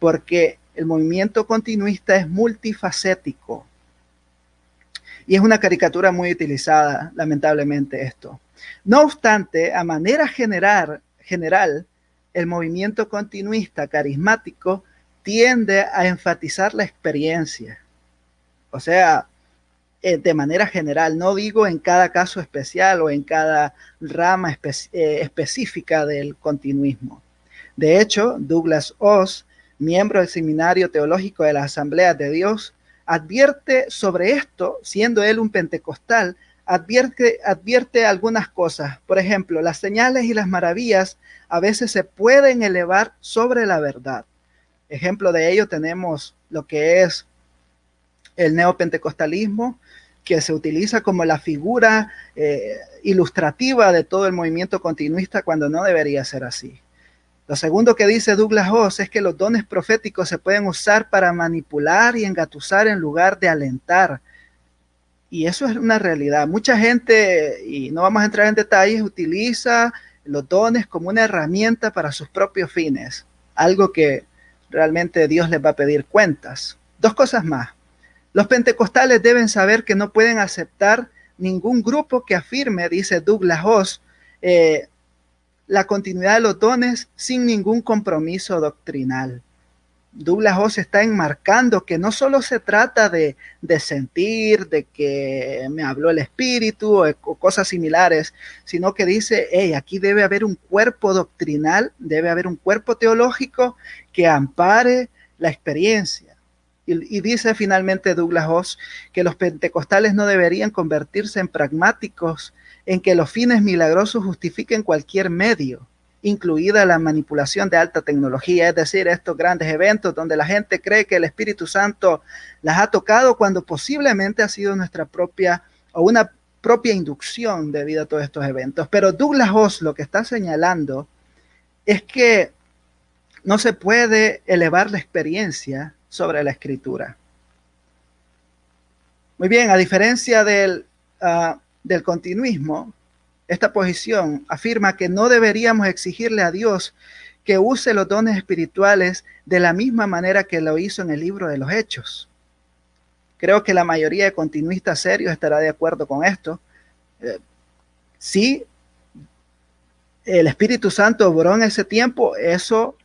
[SPEAKER 4] porque el movimiento continuista es multifacético. Y es una caricatura muy utilizada, lamentablemente, esto. No obstante, a manera general, el movimiento continuista carismático tiende a enfatizar la experiencia. O sea, de manera general, no digo en cada caso especial o en cada rama específica del continuismo. De hecho, Douglas Oz, miembro del Seminario Teológico de las Asambleas de Dios, advierte sobre esto, siendo él un pentecostal, advierte algunas cosas. Por ejemplo, las señales y las maravillas a veces se pueden elevar sobre la verdad. Ejemplo de ello tenemos lo que es el neopentecostalismo, que se utiliza como la figura ilustrativa de todo el movimiento continuista, cuando no debería ser así. Lo segundo que dice Douglas Oz es que los dones proféticos se pueden usar para manipular y engatusar en lugar de alentar. Y eso es una realidad. Mucha gente, y no vamos a entrar en detalles, utiliza los dones como una herramienta para sus propios fines. Algo que realmente Dios les va a pedir cuentas. Dos cosas más. Los pentecostales deben saber que no pueden aceptar ningún grupo que afirme, dice Douglas Oz, la continuidad de los dones sin ningún compromiso doctrinal. Douglas Oz está enmarcando que no solo se trata de sentir, de que me habló el Espíritu o cosas similares, sino que dice, hey, aquí debe haber un cuerpo doctrinal, debe haber un cuerpo teológico que ampare la experiencia. Y dice finalmente Douglas Oz que los pentecostales no deberían convertirse en pragmáticos en que los fines milagrosos justifiquen cualquier medio, incluida la manipulación de alta tecnología, es decir, estos grandes eventos donde la gente cree que el Espíritu Santo las ha tocado cuando posiblemente ha sido nuestra propia o una propia inducción debido a todos estos eventos. Pero Douglas Oz lo que está señalando es que no se puede elevar la experiencia sobre la Escritura. Muy bien, a diferencia del continuismo, esta posición afirma que no deberíamos exigirle a Dios que use los dones espirituales de la misma manera que lo hizo en el libro de los Hechos. Creo que la mayoría de continuistas serios estará de acuerdo con esto. Sí, el Espíritu Santo obró en ese tiempo, eso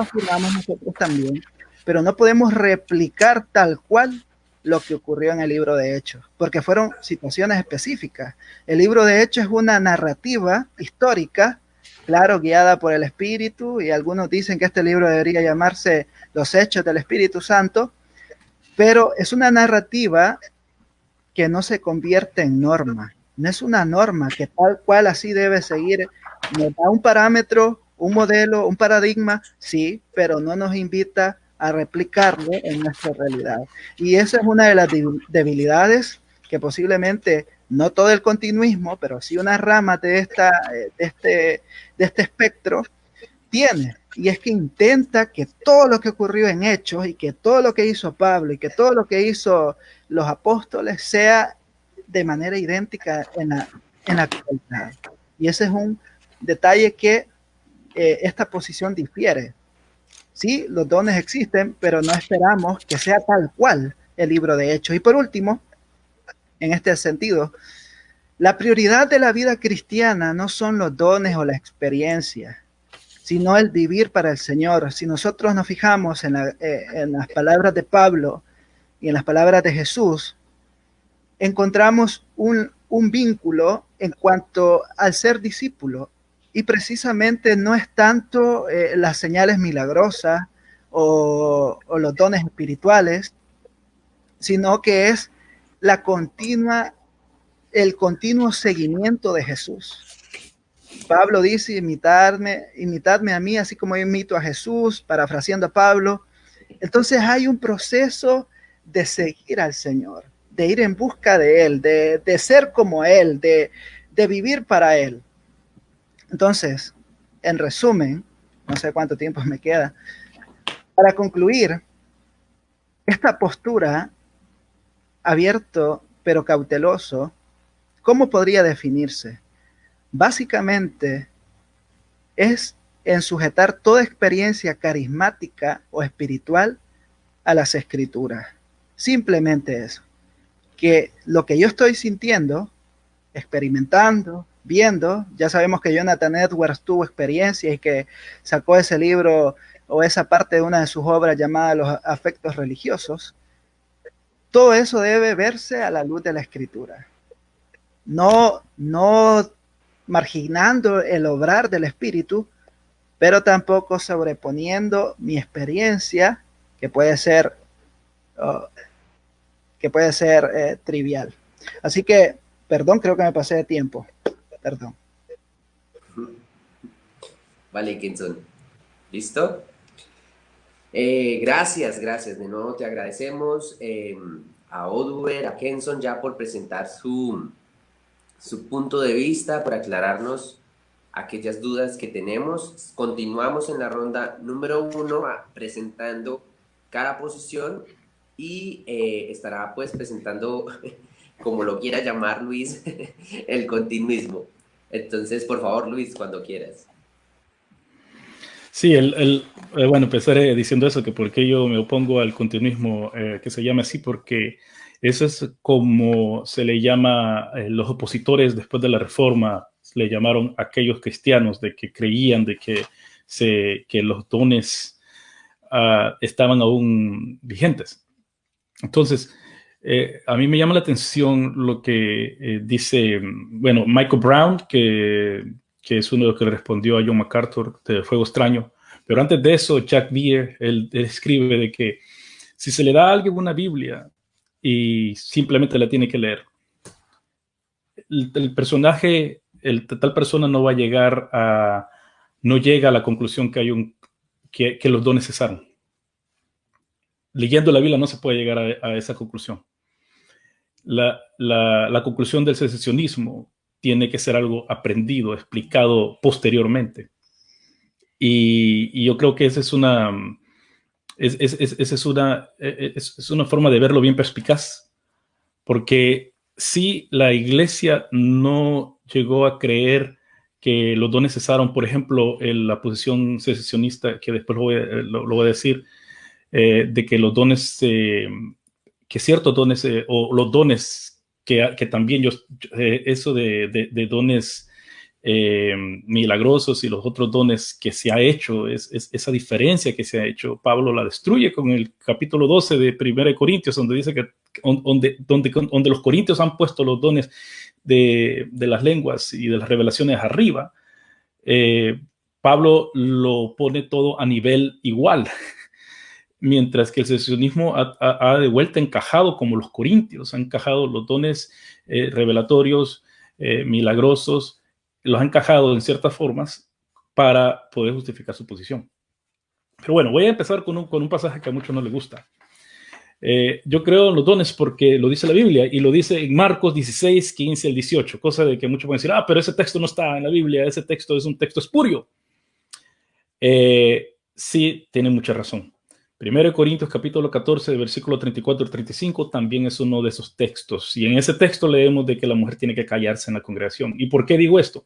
[SPEAKER 4] afirmamos nosotros también, pero no podemos replicar tal cual lo que ocurrió en el libro de Hechos, porque fueron situaciones específicas. El libro de Hechos es una narrativa histórica, claro, guiada por el Espíritu, y algunos dicen que este libro debería llamarse Los Hechos del Espíritu Santo, pero es una narrativa que no se convierte en norma. No es una norma que tal cual así debe seguir. Nos da un parámetro, un modelo, un paradigma, sí, pero no nos invita a replicarlo en nuestra realidad. Y esa es una de las debilidades que posiblemente, no todo el continuismo, pero sí una rama de este espectro tiene. Y es que intenta que todo lo que ocurrió en Hechos y que todo lo que hizo Pablo y que todo lo que hizo los apóstoles sea de manera idéntica en la actualidad. Y ese es un detalle que esta posición difiere. Sí, los dones existen, pero no esperamos que sea tal cual el libro de Hechos. Y por último, en este sentido, La prioridad de la vida cristiana no son los dones o la experiencia, sino el vivir para el Señor. Si nosotros nos fijamos en las palabras de Pablo y en las palabras de Jesús, encontramos un vínculo en cuanto al ser discípulo. Y precisamente no es tanto las señales milagrosas o los dones espirituales, sino que es el continuo seguimiento de Jesús. Pablo dice, imitadme a mí, así como yo imito a Jesús, parafraseando a Pablo. Entonces hay un proceso de seguir al Señor, de ir en busca de Él, de ser como Él, de vivir para Él. Entonces, en resumen, no sé cuánto tiempo me queda, para concluir, esta postura, abierto pero cauteloso, ¿cómo podría definirse? Básicamente es en sujetar toda experiencia carismática o espiritual a las escrituras. Simplemente eso, que lo que yo estoy sintiendo, experimentando, viendo, ya sabemos que Jonathan Edwards tuvo experiencia y que sacó ese libro o esa parte de una de sus obras llamada Los afectos religiosos. Todo eso debe verse a la luz de la escritura. No marginando el obrar del Espíritu, pero tampoco sobreponiendo mi experiencia, que puede ser trivial. Así que, perdón, creo que me pasé de tiempo. Perdón.
[SPEAKER 1] Vale, Kenson. ¿Listo? Gracias. De nuevo te agradecemos a Oduber, a Kenson ya por presentar su punto de vista, por aclararnos aquellas dudas que tenemos. Continuamos en la ronda número 1 presentando cada posición y estará pues presentando, como lo quiera llamar Luis, el continuismo. Entonces, por favor, Luis, cuando quieras.
[SPEAKER 3] Sí, bueno, empezaré diciendo eso, que por qué yo me opongo al continuismo, que se llama así, porque eso es como se le llama, los opositores después de la Reforma, le llamaron aquellos cristianos de que creían de que los dones estaban aún vigentes. Entonces, a mí me llama la atención lo que dice, bueno, Michael Brown, que es uno de los que le respondió a John MacArthur de Fuego Extraño. Pero antes de eso, Jack Beer, él escribe de que si se le da a alguien una Biblia y simplemente la tiene que leer, el personaje, tal persona no va a llegar no llega a la conclusión que los dones cesaron. Leyendo la Biblia no se puede llegar a esa conclusión. La conclusión del secesionismo tiene que ser algo aprendido, explicado posteriormente. Y yo creo que esa es una forma de verlo bien perspicaz, porque si la iglesia no llegó a creer que los dones cesaron, por ejemplo, en la posición secesionista, que después lo voy a decir, de que los dones, que ciertos dones, o los dones que también eso de dones milagrosos y los otros dones que se ha hecho, esa diferencia que se ha hecho, Pablo la destruye con el capítulo 12 de 1 Corintios, donde dice que donde los corintios han puesto los dones de las lenguas y de las revelaciones arriba, Pablo lo pone todo a nivel igual, mientras que el secesionismo ha de vuelta encajado como los corintios, han encajado los dones revelatorios, milagrosos, los ha encajado en ciertas formas para poder justificar su posición. Pero bueno, voy a empezar con un pasaje que a muchos no les gusta. Yo creo en los dones porque lo dice la Biblia y lo dice en Marcos 16, 15 al 18, cosa de que muchos pueden decir, pero ese texto no está en la Biblia, ese texto es un texto espurio. Sí, tiene mucha razón. 1 Corintios capítulo 14, versículo 34 al 35, también es uno de esos textos. Y en ese texto leemos de que la mujer tiene que callarse en la congregación. ¿Y por qué digo esto?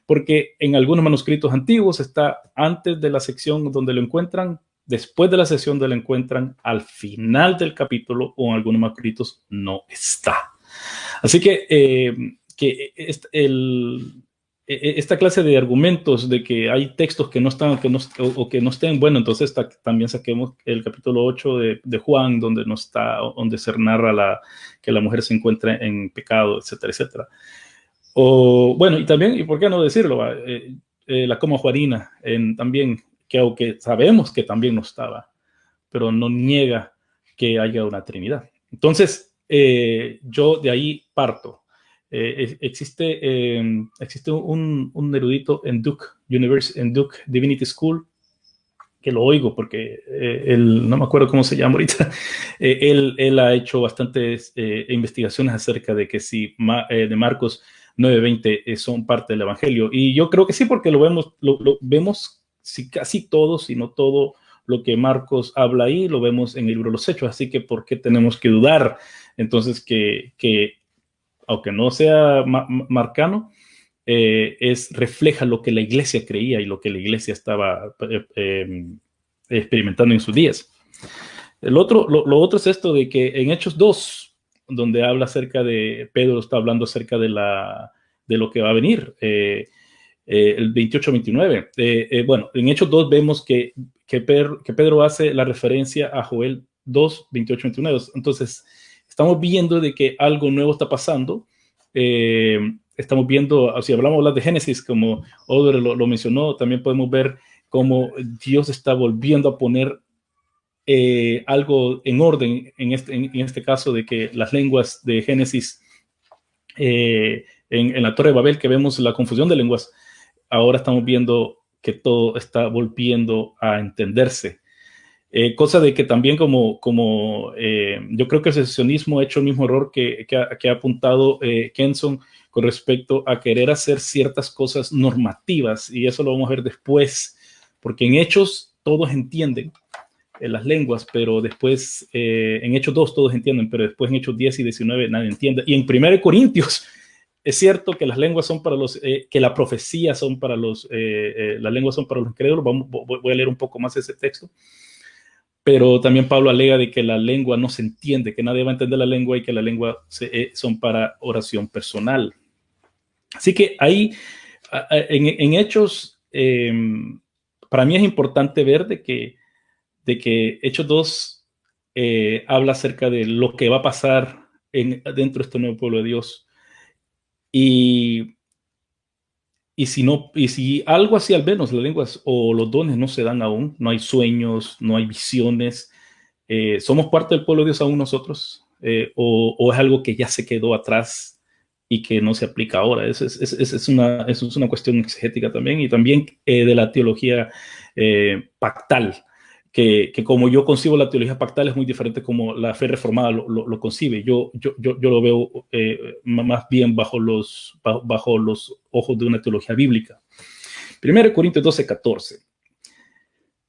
[SPEAKER 3] Porque en algunos manuscritos antiguos está antes de la sección donde lo encuentran, después de la sección donde lo encuentran, al final del capítulo, o en algunos manuscritos no está. Así que que esta clase de argumentos de que hay textos que no están o que no estén, bueno, entonces también saquemos el capítulo 8 de Juan, donde no está, donde se narra que la mujer se encuentra en pecado, etcétera, etcétera. O bueno, y también, y por qué no decirlo, la coma Juanina también, que aunque sabemos que también no estaba, pero no niega que haya una Trinidad. Entonces, yo de ahí parto. Existe un erudito en Duke Divinity School, que lo oigo porque él, no me acuerdo cómo se llama ahorita, él ha hecho bastantes investigaciones acerca de que si de Marcos 9:20 son parte del Evangelio. Y yo creo que sí, porque lo vemos si casi todo, si no todo lo que Marcos habla ahí, lo vemos en el libro de los Hechos. Así que, ¿por qué tenemos que dudar? Entonces, que aunque no sea marcano, refleja lo que la iglesia creía y lo que la iglesia estaba experimentando en sus días. Lo otro es esto de que en Hechos 2, donde habla acerca de, Pedro está hablando acerca de lo que va a venir, el 28-29. Bueno, en Hechos 2 vemos que Pedro hace la referencia a Joel 2, 28-29. Entonces, estamos viendo de que algo nuevo está pasando. Estamos viendo, si hablamos de Génesis, como Oder lo mencionó, también podemos ver cómo Dios está volviendo a poner algo en orden, en este caso de que las lenguas de Génesis, en la Torre de Babel, que vemos la confusión de lenguas, ahora estamos viendo que todo está volviendo a entenderse. Cosa de que también yo creo que el secesionismo ha hecho el mismo error que ha apuntado Kenson con respecto a querer hacer ciertas cosas normativas, y eso lo vamos a ver después, porque en Hechos todos entienden las lenguas, pero después en Hechos 2 todos entienden, pero después en Hechos 10 y 19 nadie entiende. Y en 1 Corintios es cierto que las lenguas son para que la profecía son para las lenguas son para los incrédulos. Voy a leer un poco más ese texto. Pero también Pablo alega de que la lengua no se entiende, que nadie va a entender la lengua y que la lengua son para oración personal. Así que ahí, en Hechos, para mí es importante ver de que Hechos 2 habla acerca de lo que va a pasar dentro de este nuevo pueblo de Dios. Y si algo así, al menos las lenguas o los dones no se dan aún, no hay sueños, no hay visiones, ¿somos parte del pueblo de Dios aún nosotros? ¿O es algo que ya se quedó atrás y que no se aplica ahora? Eso es una cuestión exegética también, y también de la teología pactal, que como yo concibo la teología pactal es muy diferente como la fe reformada lo concibe. Yo lo veo más bien bajo los ojos de una teología bíblica. 1 Corintios 12:14.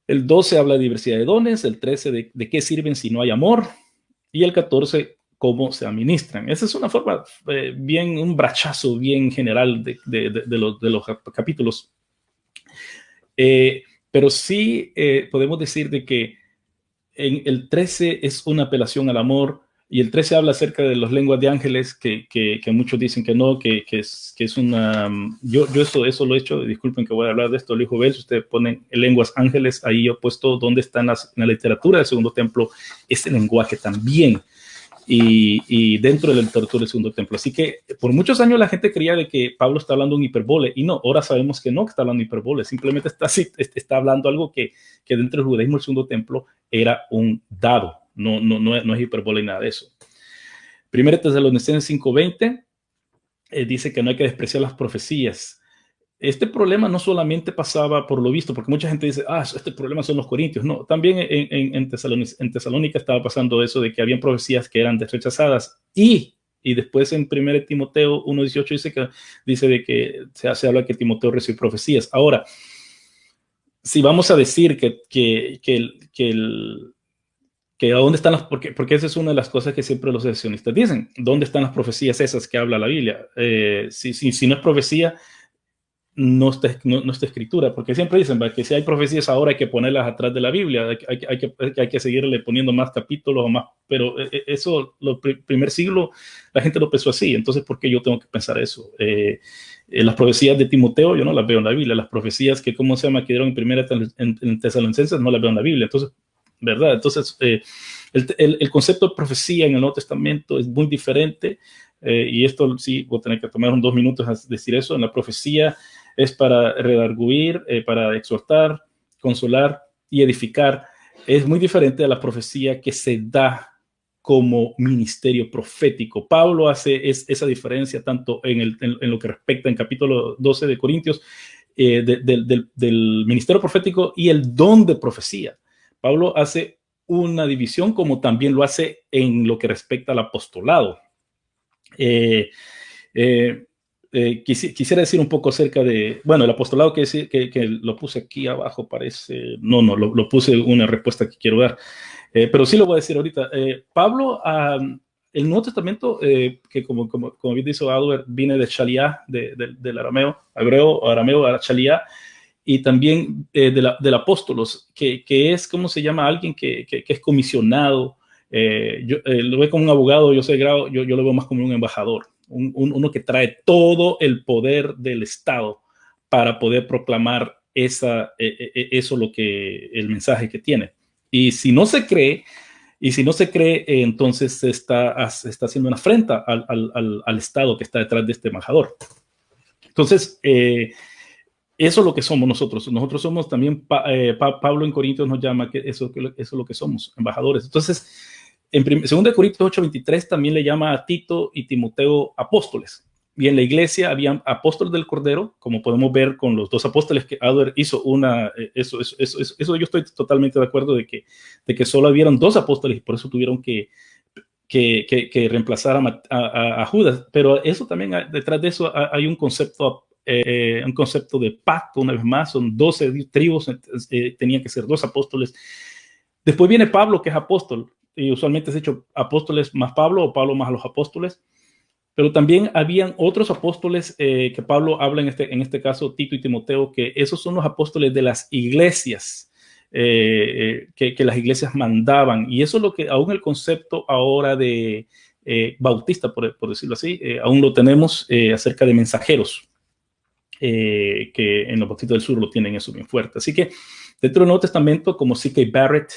[SPEAKER 3] El 12 habla de diversidad de dones, el 13 de qué sirven si no hay amor, y el 14 cómo se administran. Esa es una forma un brachazo bien general de los capítulos. Pero sí podemos decir de que en el 13 es una apelación al amor, y el 13 habla acerca de las lenguas de ángeles, que muchos dicen que no, que es una... Yo eso lo he hecho, disculpen que voy a hablar de esto, lo dijo Bel, si ustedes ponen lenguas ángeles, ahí yo he puesto dónde está en la literatura del Segundo Templo este lenguaje también, y dentro de la literatura del Segundo Templo. Así que por muchos años la gente creía de que Pablo está hablando un hiperbole, y no, ahora sabemos que no, que está hablando hiperbole, simplemente está hablando algo que dentro del judaísmo del Segundo Templo era un dado, no es hiperbole ni nada de eso. 1 Tesalonicenses 5:20 dice que no hay que despreciar las profecías. Este problema no solamente pasaba por lo visto, porque mucha gente dice, este problema son los corintios. No, también en Tesalónica estaba pasando eso de que habían profecías que eran rechazadas, y después en 1 Timoteo 1:18 dice de que se habla que Timoteo recibió profecías. Ahora, si vamos a decir que dónde están porque esa es una de las cosas que siempre los secesionistas dicen, ¿dónde están las profecías esas que habla la Biblia? Si no es profecía, no está escritura, porque siempre dicen que si hay profecías ahora hay que ponerlas atrás de la Biblia, hay que seguirle poniendo más capítulos o más, pero eso, primer siglo, la gente lo pensó así. Entonces, ¿por qué yo tengo que pensar eso? Las profecías de Timoteo yo no las veo en la Biblia, las profecías que, ¿cómo se llama?, que dieron en primera en Tesalonicenses, no las veo en la Biblia. Entonces, ¿verdad? Entonces, el concepto de profecía en el Nuevo Testamento es muy diferente, y esto sí, voy a tener que tomar 2 minutos a decir eso. En la profecía es para redarguir, para exhortar, consolar y edificar. Es muy diferente a la profecía que se da como ministerio profético. Pablo hace esa diferencia tanto en lo que respecta en capítulo 12 de Corintios, del ministerio profético y el don de profecía. Pablo hace una división, como también lo hace en lo que respecta al apostolado. Quisiera decir un poco acerca de, bueno, el apostolado que lo puse aquí abajo, parece, lo puse una respuesta que quiero dar, pero sí lo voy a decir ahorita. Pablo, el Nuevo Testamento, que como bien dice Albert, viene de Shaliah, del arameo a Shaliah, y también del apóstolos, que es, ¿cómo se llama?, alguien que es comisionado. Yo lo veo como un abogado, yo lo veo más como un embajador, uno que trae todo el poder del Estado para poder proclamar eso, el mensaje que tiene. Y si no se cree, entonces se está haciendo una afrenta al Estado que está detrás de este embajador. Entonces, eso es lo que somos nosotros. Nosotros somos también, Pablo en Corintios nos llama que eso es lo que somos, embajadores. Entonces, en 2 Corintios 8:23 también le llama a Tito y Timoteo apóstoles. Y en la iglesia habían apóstoles del Cordero, como podemos ver con los 2 apóstoles que Adler hizo eso yo estoy totalmente de acuerdo de que solo habían 2 apóstoles y por eso tuvieron que reemplazar a Judas. Pero eso también, detrás de eso hay un concepto de pacto. Una vez más, son 12 tribus, tenían que ser 2 apóstoles. Después viene Pablo, que es apóstol, y usualmente es hecho apóstoles más Pablo o Pablo más los apóstoles, pero también habían otros apóstoles que Pablo habla en este caso, Tito y Timoteo, que esos son los apóstoles de las iglesias, que las iglesias mandaban. Y eso es lo que aún el concepto ahora de bautista, por decirlo así, aún lo tenemos acerca de mensajeros. Que en los bautistas del sur lo tienen eso bien fuerte. Así que dentro del Nuevo Testamento, como C.K. Barrett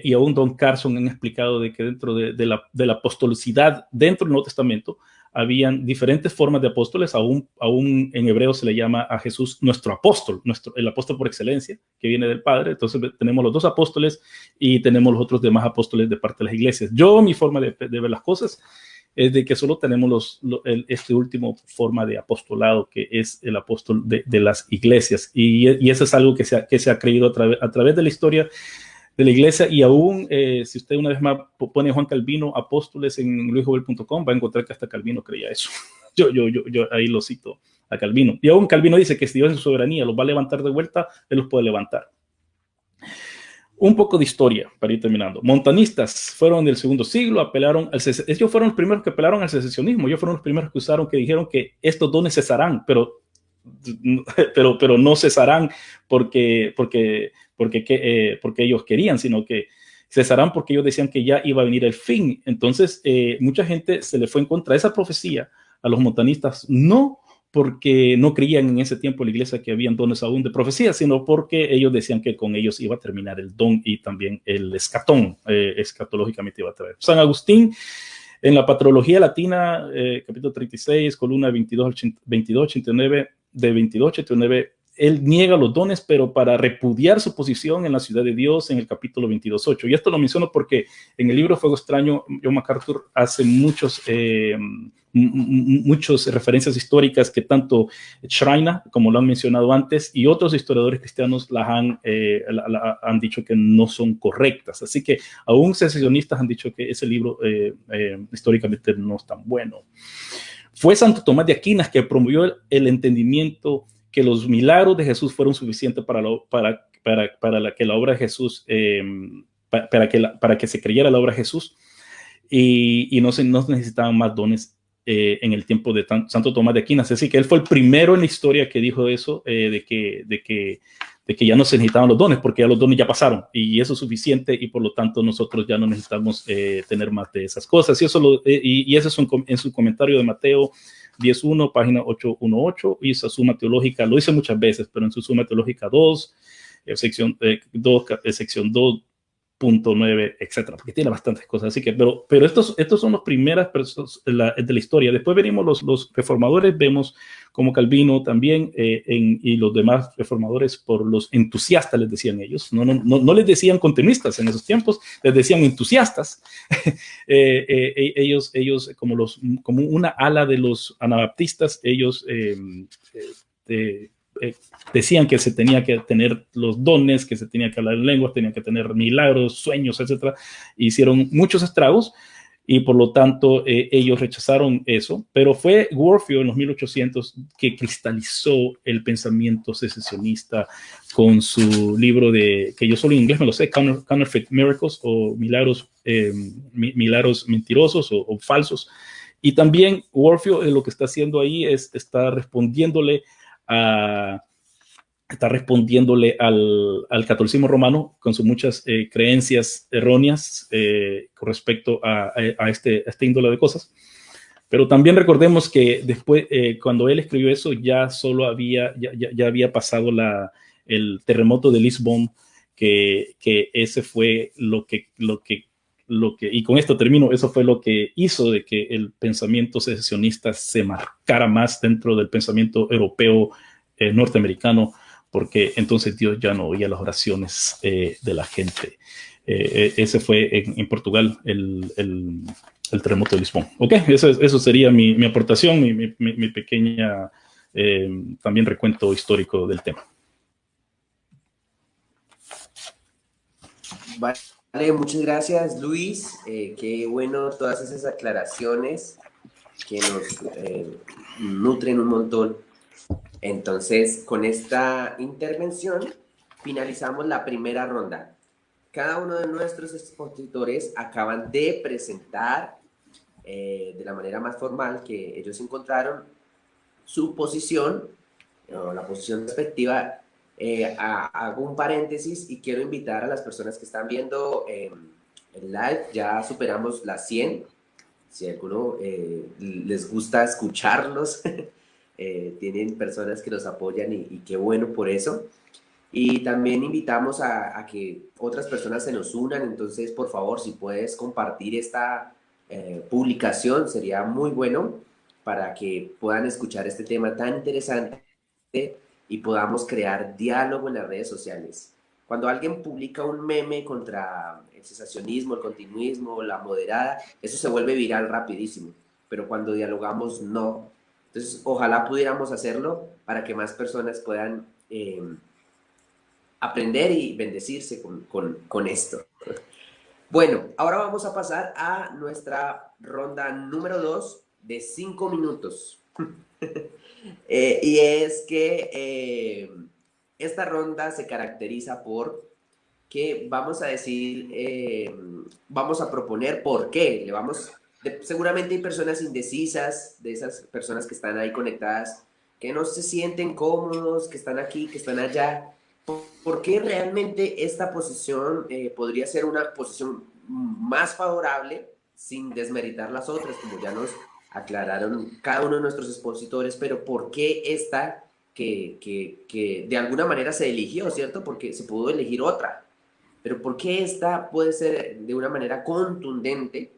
[SPEAKER 3] y aún Don Carson han explicado de que dentro de la apostolicidad dentro del Nuevo Testamento habían diferentes formas de apóstoles. Aún en hebreo se le llama a Jesús nuestro apóstol, el apóstol por excelencia, que viene del Padre. Entonces tenemos los 2 apóstoles y tenemos los otros demás apóstoles de parte de las iglesias. Mi forma de ver las cosas es de que solo tenemos este último forma de apostolado, que es el apóstol de las iglesias. Y eso es algo que se ha creído a través de la historia de la iglesia. Y aún, si usted una vez más pone Juan Calvino, apóstoles en luisjovel.com, va a encontrar que hasta Calvino creía eso. Yo ahí lo cito a Calvino. Y aún Calvino dice que si Dios en su soberanía los va a levantar de vuelta, Él los puede levantar. Un poco de historia para ir terminando. Montanistas fueron del 2 siglo, apelaron ellos fueron los primeros que apelaron al secesionismo. Ellos fueron los primeros que dijeron que estos dones cesarán, pero no cesarán porque ellos querían, sino que cesarán porque ellos decían que ya iba a venir el fin. Entonces, mucha gente se le fue en contra de esa profecía a los montanistas, no porque no creían en ese tiempo en la iglesia que habían dones aún de profecía, sino porque ellos decían que con ellos iba a terminar el don y también el escatón, escatológicamente iba a traer. San Agustín, en la Patrología Latina, capítulo 36, columna 2289, de 2289, él niega los dones, pero para repudiar su posición en la ciudad de Dios en el capítulo 22.8. Y esto lo menciono porque en el libro Fuego Extraño, John MacArthur hace muchas referencias históricas que tanto Schreiner, como lo han mencionado antes, y otros historiadores cristianos han dicho que no son correctas. Así que aún secesionistas han dicho que ese libro históricamente no es tan bueno. Fue Santo Tomás de Aquino que promovió el entendimiento que los milagros de Jesús fueron suficientes para que la obra de Jesús, para que se creyera la obra de Jesús, y no necesitaban más dones en el tiempo de Santo Tomás de Aquino. Así que él fue el primero en la historia que dijo eso, de que ya no se necesitaban los dones, porque ya los dones ya pasaron y eso es suficiente y por lo tanto nosotros ya no necesitamos tener más de esas cosas. Y eso es en su comentario de Mateo 10.1, página 818, y esa suma teológica, lo hice muchas veces, pero en su suma teológica 2, sección 2.9, etcétera, porque tiene bastantes cosas. Así que, pero estos son las primeras personas de la historia. Después venimos los reformadores, vemos como Calvino también, y los demás reformadores, por los entusiastas, les decían ellos. No les decían continuistas en esos tiempos, les decían entusiastas. Ellos como una ala de los anabaptistas, ellos decían que se tenía que tener los dones, que se tenía que hablar en lenguas, tenían que tener milagros, sueños, etcétera. Hicieron muchos estragos y por lo tanto ellos rechazaron eso, pero fue Warfield en los 1800 que cristalizó el pensamiento secesionista con su libro que yo solo en inglés me lo sé, Counterfeit Miracles, o milagros mentirosos o falsos. Y también Warfield lo que está haciendo ahí está respondiéndole al catolicismo romano con sus muchas creencias erróneas con respecto a este índole de cosas. Pero también recordemos que después, cuando él escribió eso, ya había pasado el terremoto de Lisbon, que ese fue y con esto termino, eso fue lo que hizo de que el pensamiento secesionista se marcara más dentro del pensamiento europeo norteamericano, porque entonces Dios ya no oía las oraciones de la gente. Ese fue en Portugal el terremoto de Lisbon. Ok, eso sería mi aportación, mi pequeña también recuento histórico del tema.
[SPEAKER 1] Vale, muchas gracias, Luis. Qué bueno todas esas aclaraciones que nos nutren un montón. Entonces, con esta intervención finalizamos la primera ronda. Cada uno de nuestros expositores acaban de presentar de la manera más formal que ellos encontraron su posición, o la posición respectiva. Hago un paréntesis y quiero invitar a las personas que están viendo el live. Ya superamos las 100. Si a alguno les gusta escucharlos, tienen personas que los apoyan y qué bueno por eso. Y también invitamos a que otras personas se nos unan. Entonces, por favor, si puedes compartir esta publicación, sería muy bueno para que puedan escuchar este tema tan interesante y podamos crear diálogo en las redes sociales. Cuando alguien publica un meme contra el cesacionismo, el continuismo, la moderada, eso se vuelve viral rapidísimo, pero cuando dialogamos, no. Entonces, ojalá pudiéramos hacerlo para que más personas puedan aprender y bendecirse con esto. Bueno, ahora vamos a pasar a nuestra ronda número 2 de 5 minutos. Y es que esta ronda se caracteriza por que vamos a decir, vamos a proponer por qué. Seguramente hay personas indecisas, de esas personas que están ahí conectadas, que no se sienten cómodos, que están aquí, que están allá. ¿Por qué realmente esta posición podría ser una posición más favorable sin desmeritar las otras, como ya nos aclararon cada uno de nuestros expositores? Pero ¿por qué esta que de alguna manera se eligió, ¿cierto? Porque se pudo elegir otra. Pero ¿por qué esta puede ser de una manera contundente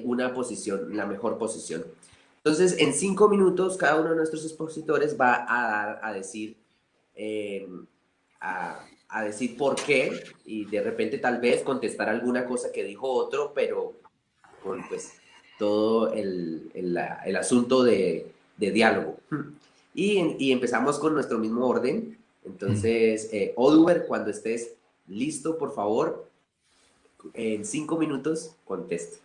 [SPEAKER 1] una posición, la mejor posición? Entonces, en 5 minutos, cada uno de nuestros expositores va a decir a decir por qué, y de repente tal vez contestar alguna cosa que dijo otro, pero con pues todo el asunto de diálogo. Y empezamos con nuestro mismo orden. Entonces, Oliver, cuando estés listo, por favor, en 5 minutos, conteste.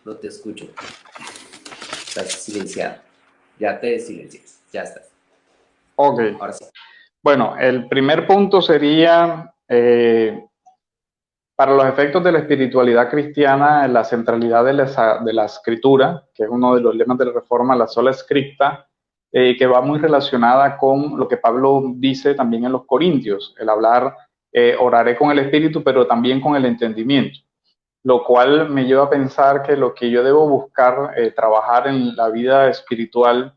[SPEAKER 1] No te escucho. Estás silenciado. Ya te silencias. Ya estás.
[SPEAKER 2] Ok.
[SPEAKER 1] Ahora sí.
[SPEAKER 2] Bueno, el primer punto sería, para los efectos de la espiritualidad cristiana, la centralidad de la escritura, que es uno de los lemas de la Reforma, la sola scripta, que va muy relacionada con lo que Pablo dice también en los Corintios, el hablar, oraré con el espíritu, pero también con el entendimiento, lo cual me lleva a pensar que lo que yo debo buscar, trabajar en la vida espiritual,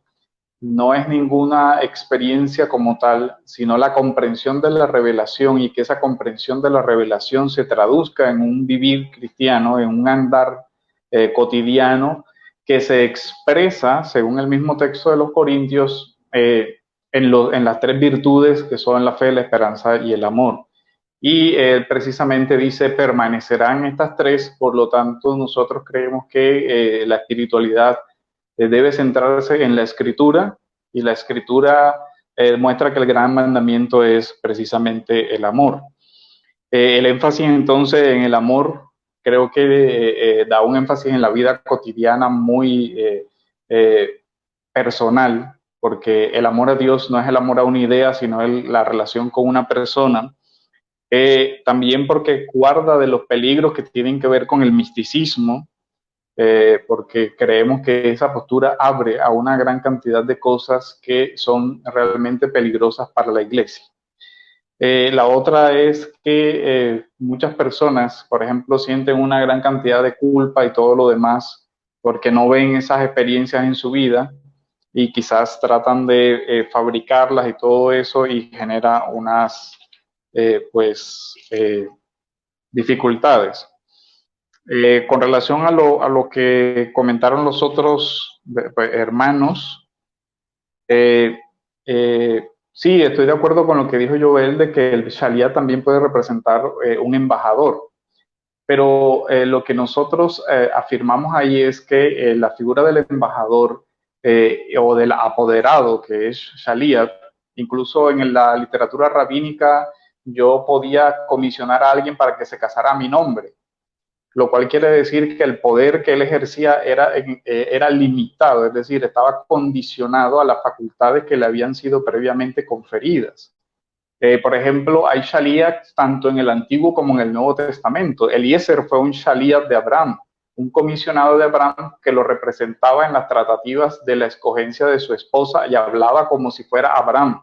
[SPEAKER 2] no es ninguna experiencia como tal, sino la comprensión de la revelación, y que esa comprensión de la revelación se traduzca en un vivir cristiano, en un andar cotidiano, que se expresa, según el mismo texto de los Corintios, en las tres virtudes que son la fe, la esperanza y el amor. Y precisamente dice, permanecerán estas tres. Por lo tanto, nosotros creemos que la espiritualidad debe centrarse en la escritura, y la escritura muestra que el gran mandamiento es precisamente el amor. El énfasis entonces en el amor, creo que da un énfasis en la vida cotidiana muy personal, porque el amor a Dios no es el amor a una idea, sino la relación con una persona. También porque guarda de los peligros que tienen que ver con el misticismo, porque creemos que esa postura abre a una gran cantidad de cosas que son realmente peligrosas para la iglesia. La otra es que muchas personas, por ejemplo, sienten una gran cantidad de culpa y todo lo demás porque no ven esas experiencias en su vida, y quizás tratan de fabricarlas y todo eso, y genera unas dificultades. Con relación a lo que comentaron los otros hermanos, sí, estoy de acuerdo con lo que dijo Joel, de que el Shalia también puede representar un embajador, pero lo que nosotros afirmamos ahí es que la figura del embajador o del apoderado, que es Shalia, incluso en la literatura rabínica, yo podía comisionar a alguien para que se casara a mi nombre, lo cual quiere decir que el poder que él ejercía era limitado, es decir, estaba condicionado a las facultades que le habían sido previamente conferidas. Por ejemplo, hay shalías tanto en el Antiguo como en el Nuevo Testamento. Eliezer fue un shalías de Abraham, un comisionado de Abraham que lo representaba en las tratativas de la escogencia de su esposa, y hablaba como si fuera Abraham.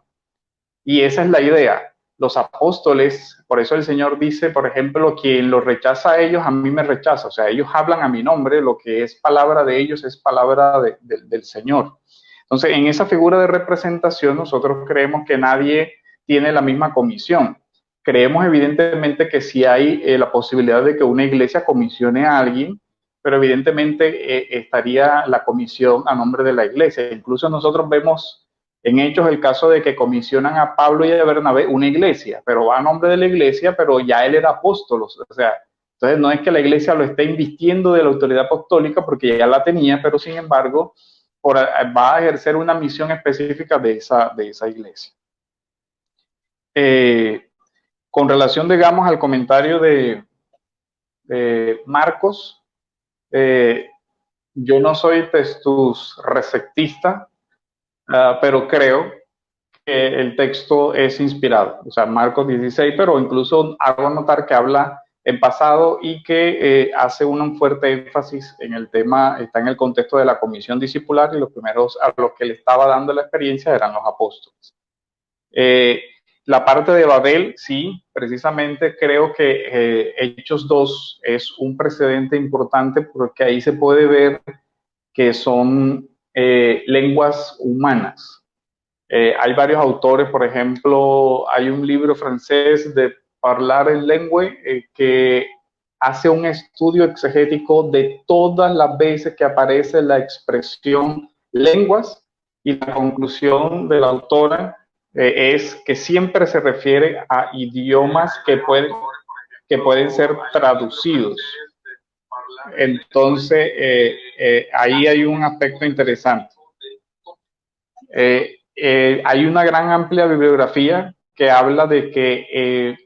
[SPEAKER 2] Y esa es la idea. Los apóstoles, por eso el Señor dice, por ejemplo, quien los rechaza a ellos, a mí me rechaza. O sea, ellos hablan a mi nombre, lo que es palabra de ellos es palabra del Señor. Entonces, en esa figura de representación, nosotros creemos que nadie tiene la misma comisión. Creemos evidentemente que sí hay la posibilidad de que una iglesia comisione a alguien, pero evidentemente estaría la comisión a nombre de la iglesia. Incluso nosotros vemos en Hechos el caso de que comisionan a Pablo y a Bernabé una iglesia, pero va a nombre de la iglesia, pero ya él era apóstol. O sea, entonces no es que la iglesia lo esté invistiendo de la autoridad apostólica, porque ya la tenía, pero sin embargo va a ejercer una misión específica de esa iglesia. Con relación, digamos, al comentario de Marcos, yo no soy testus receptista, pero creo que el texto es inspirado, o sea, Marcos 16, pero incluso hago notar que habla en pasado y que hace un fuerte énfasis en el tema, está en el contexto de la comisión discipular, y los primeros a los que le estaba dando la experiencia eran los apóstoles. La parte de Babel, sí, precisamente creo que Hechos 2 es un precedente importante, porque ahí se puede ver que son lenguas humanas. Hay varios autores, por ejemplo, hay un libro francés de Parlar en Langue que hace un estudio exegético de todas las veces que aparece la expresión lenguas, y la conclusión de la autora es que siempre se refiere a idiomas que pueden ser traducidos. Entonces, ahí hay un aspecto interesante. Hay una gran amplia bibliografía que habla de que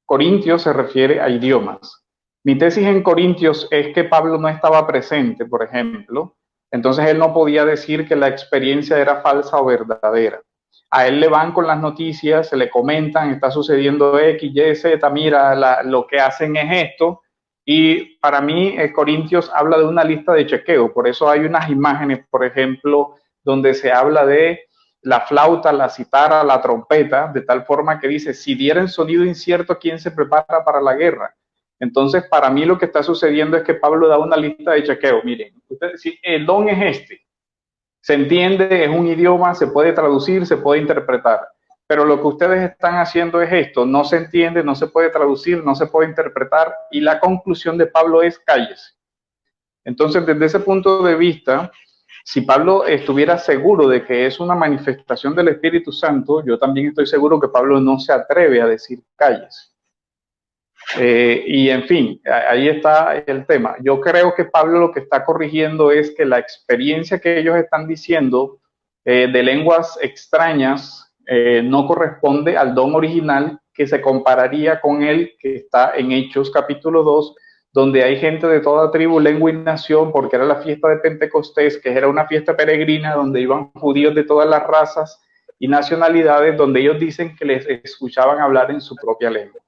[SPEAKER 2] Corintios se refiere a idiomas. Mi tesis en Corintios es que Pablo no estaba presente, por ejemplo, entonces él no podía decir que la experiencia era falsa o verdadera. a él le van con las noticias, se le comentan, está sucediendo X, Y, Z, mira, lo que hacen es esto. Y para mí, Corintios habla de una lista de chequeo. Por eso hay unas imágenes, por ejemplo, donde se habla de la flauta, la citara, la trompeta, de tal forma que dice, si dieren sonido incierto, ¿quién se prepara para la guerra? Entonces, para mí lo que está sucediendo es que Pablo da una lista de chequeo. Miren, si el don es este, se entiende, es un idioma, se puede traducir, se puede interpretar. Pero lo que ustedes están haciendo es esto, no se entiende, no se puede traducir, no se puede interpretar, y la conclusión de Pablo es cállese. Entonces, desde ese punto de vista, si Pablo estuviera seguro de que es una manifestación del Espíritu Santo, yo también estoy seguro que Pablo no se atreve a decir cállese. Y en fin, ahí está el tema. Yo creo que Pablo lo que está corrigiendo es que la experiencia que ellos están diciendo de lenguas extrañas no corresponde al don original, que se compararía con el que está en Hechos capítulo 2, donde hay gente de toda tribu, lengua y nación, porque era la fiesta de Pentecostés, que era una fiesta peregrina donde iban judíos de todas las razas y nacionalidades, donde ellos dicen que les escuchaban hablar en su propia lengua.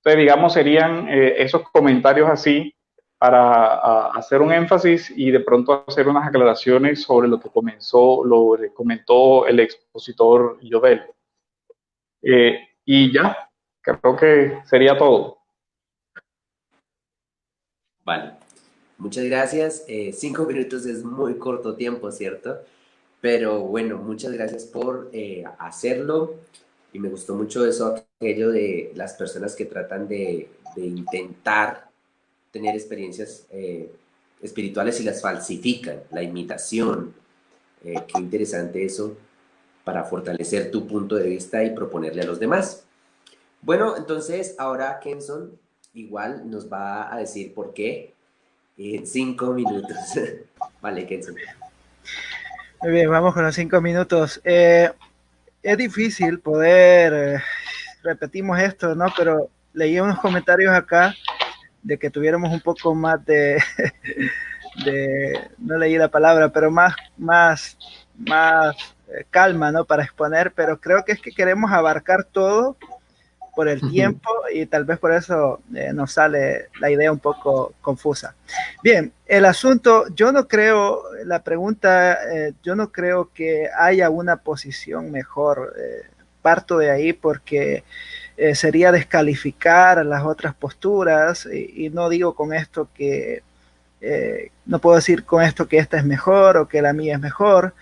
[SPEAKER 2] Entonces, digamos, serían esos comentarios así para hacer un énfasis y de pronto hacer unas aclaraciones sobre lo que comentó el expositor Jovel. Y ya, creo que sería todo.
[SPEAKER 1] Vale, muchas gracias. 5 minutos es muy corto tiempo, ¿cierto? Pero bueno, muchas gracias por hacerlo. Y me gustó mucho eso, aquello de las personas que tratan de intentar tener experiencias espirituales y las falsifican, la imitación. Qué interesante eso para fortalecer tu punto de vista y proponerle a los demás. Bueno, entonces ahora Kenson igual nos va a decir por qué en 5 minutos. Vale, Kenson.
[SPEAKER 4] Muy bien, vamos con los 5 minutos. Es difícil poder, repetimos esto, ¿no? Pero leí unos comentarios acá de que tuviéramos un poco más no leí la palabra, pero más calma, ¿no? Para exponer, pero creo que es que queremos abarcar todo por el tiempo y tal vez por eso nos sale la idea un poco confusa. Bien, el asunto, yo no creo, la pregunta, yo no creo que haya una posición mejor. Parto de ahí porque sería descalificar las otras posturas y no digo con esto que, no puedo decir con esto que esta es mejor o que la mía es mejor.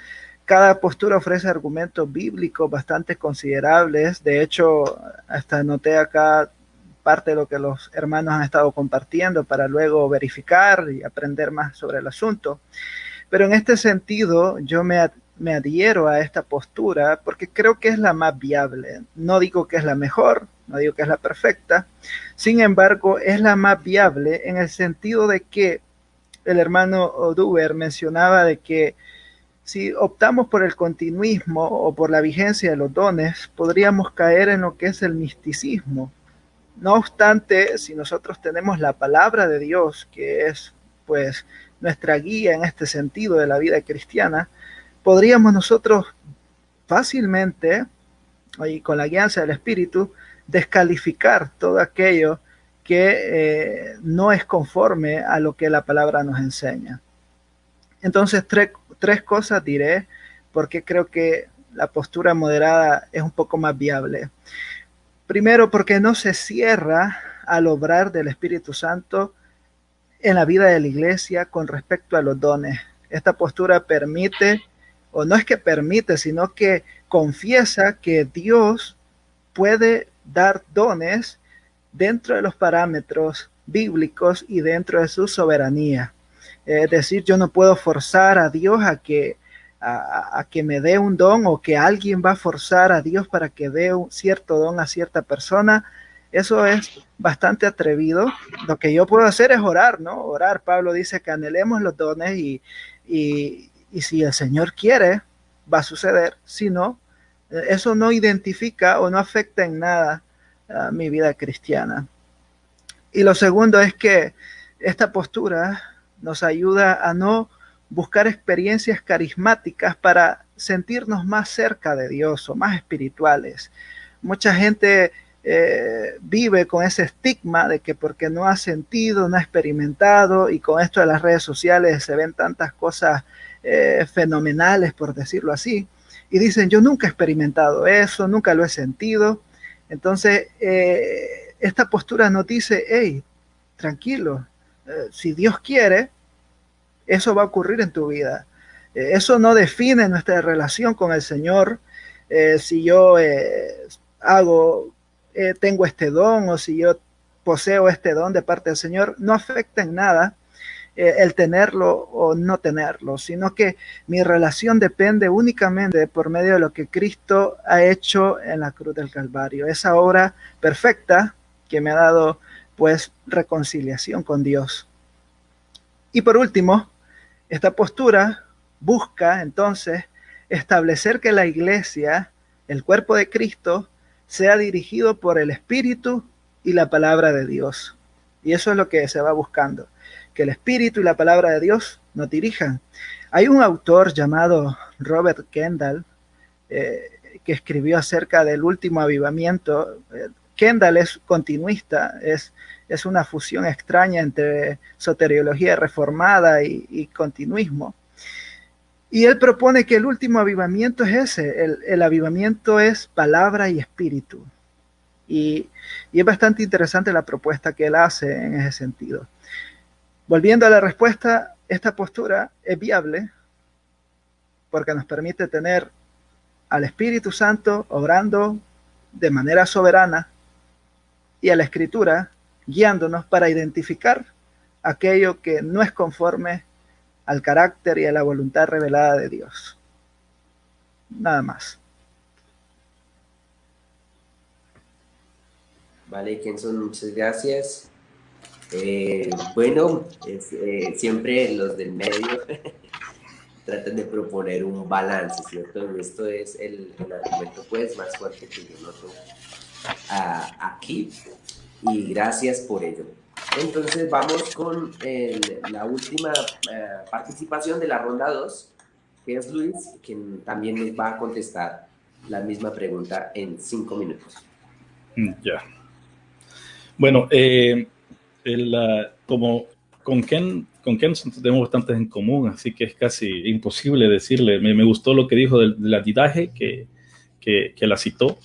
[SPEAKER 4] Cada postura ofrece argumentos bíblicos bastante considerables. De hecho, hasta noté acá parte de lo que los hermanos han estado compartiendo para luego verificar y aprender más sobre el asunto. Pero en este sentido, yo me adhiero a esta postura porque creo que es la más viable. No digo que es la mejor, no digo que es la perfecta. Sin embargo, es la más viable en el sentido de que el hermano Oduber mencionaba de que si optamos por el continuismo o por la vigencia de los dones, podríamos caer en lo que es el misticismo. No obstante, si nosotros tenemos la palabra de Dios, que es pues nuestra guía en este sentido de la vida cristiana, podríamos nosotros fácilmente, y con la guianza del Espíritu, descalificar todo aquello que no es conforme a lo que la palabra nos enseña. Entonces, tres cosas diré porque creo que la postura moderada es un poco más viable. Primero, porque no se cierra al obrar del Espíritu Santo en la vida de la iglesia con respecto a los dones. Esta postura permite, o no es que permite, sino que confiesa que Dios puede dar dones dentro de los parámetros bíblicos y dentro de su soberanía. Es decir, yo no puedo forzar a Dios a que me dé un don, o que alguien va a forzar a Dios para que dé un cierto don a cierta persona. Eso es bastante atrevido. Lo que yo puedo hacer es orar, ¿no? Orar. Pablo dice que anhelemos los dones y si el Señor quiere, va a suceder. Si no, eso no identifica o no afecta en nada a mi vida cristiana. Y lo segundo es que esta postura nos ayuda a no buscar experiencias carismáticas para sentirnos más cerca de Dios o más espirituales. Mucha gente vive con ese estigma de que porque no ha sentido, no ha experimentado, y con esto de las redes sociales se ven tantas cosas fenomenales, por decirlo así, y dicen, yo nunca he experimentado eso, nunca lo he sentido. Entonces, esta postura nos dice, hey, tranquilo, si Dios quiere, eso va a ocurrir en tu vida. Eso no define nuestra relación con el Señor. Si yo tengo este don, o si yo poseo este don de parte del Señor, no afecta en nada el tenerlo o no tenerlo, sino que mi relación depende únicamente por medio de lo que Cristo ha hecho en la cruz del Calvario, esa obra perfecta que me ha dado pues reconciliación con Dios. Y por último, esta postura busca entonces establecer que la iglesia, el cuerpo de Cristo, sea dirigido por el Espíritu y la palabra de Dios. Y eso es lo que se va buscando, que el Espíritu y la palabra de Dios nos dirijan. Hay un autor llamado Robert Kendall que escribió acerca del último avivamiento. Kendall es continuista, es una fusión extraña entre soteriología reformada y continuismo. Y él propone que el último avivamiento es ese, el avivamiento es palabra y espíritu. Y es bastante interesante la propuesta que él hace en ese sentido. Volviendo a la respuesta, esta postura es viable porque nos permite tener al Espíritu Santo obrando de manera soberana y a la Escritura guiándonos para identificar aquello que no es conforme al carácter y a la voluntad revelada de Dios. Nada más.
[SPEAKER 1] Vale, Kenson, muchas gracias. Bueno, siempre los del medio tratan de proponer un balance, ¿cierto? Esto es el argumento pues más fuerte que yo noto aquí, y gracias por ello. Entonces vamos con la última participación de la ronda 2, que es Luis, quien también nos va a contestar la misma pregunta en 5 minutos.
[SPEAKER 3] Ya. Bueno, como con Ken tenemos bastantes en común, así que es casi imposible decirle. Me gustó lo que dijo del adidaje, que la citó,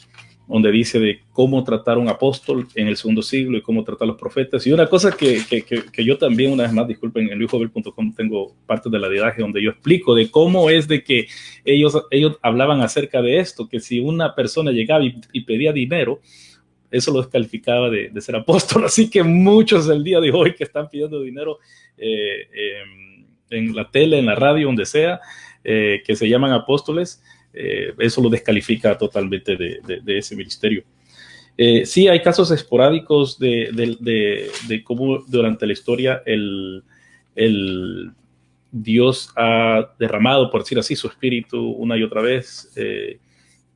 [SPEAKER 3] donde dice de cómo tratar a un apóstol en el segundo siglo y cómo tratar a los profetas. Y una cosa que yo también, una vez más, disculpen, en luisjovel.com tengo parte del adidaje donde yo explico de cómo es de que ellos hablaban acerca de esto, que si una persona llegaba y pedía dinero, eso lo descalificaba de ser apóstol. Así que muchos del día de hoy que están pidiendo dinero en la tele, en la radio, donde sea, que se llaman apóstoles, eso lo descalifica totalmente de ese ministerio. Sí, hay casos esporádicos de cómo durante la historia el Dios ha derramado, por decir así, su espíritu una y otra vez,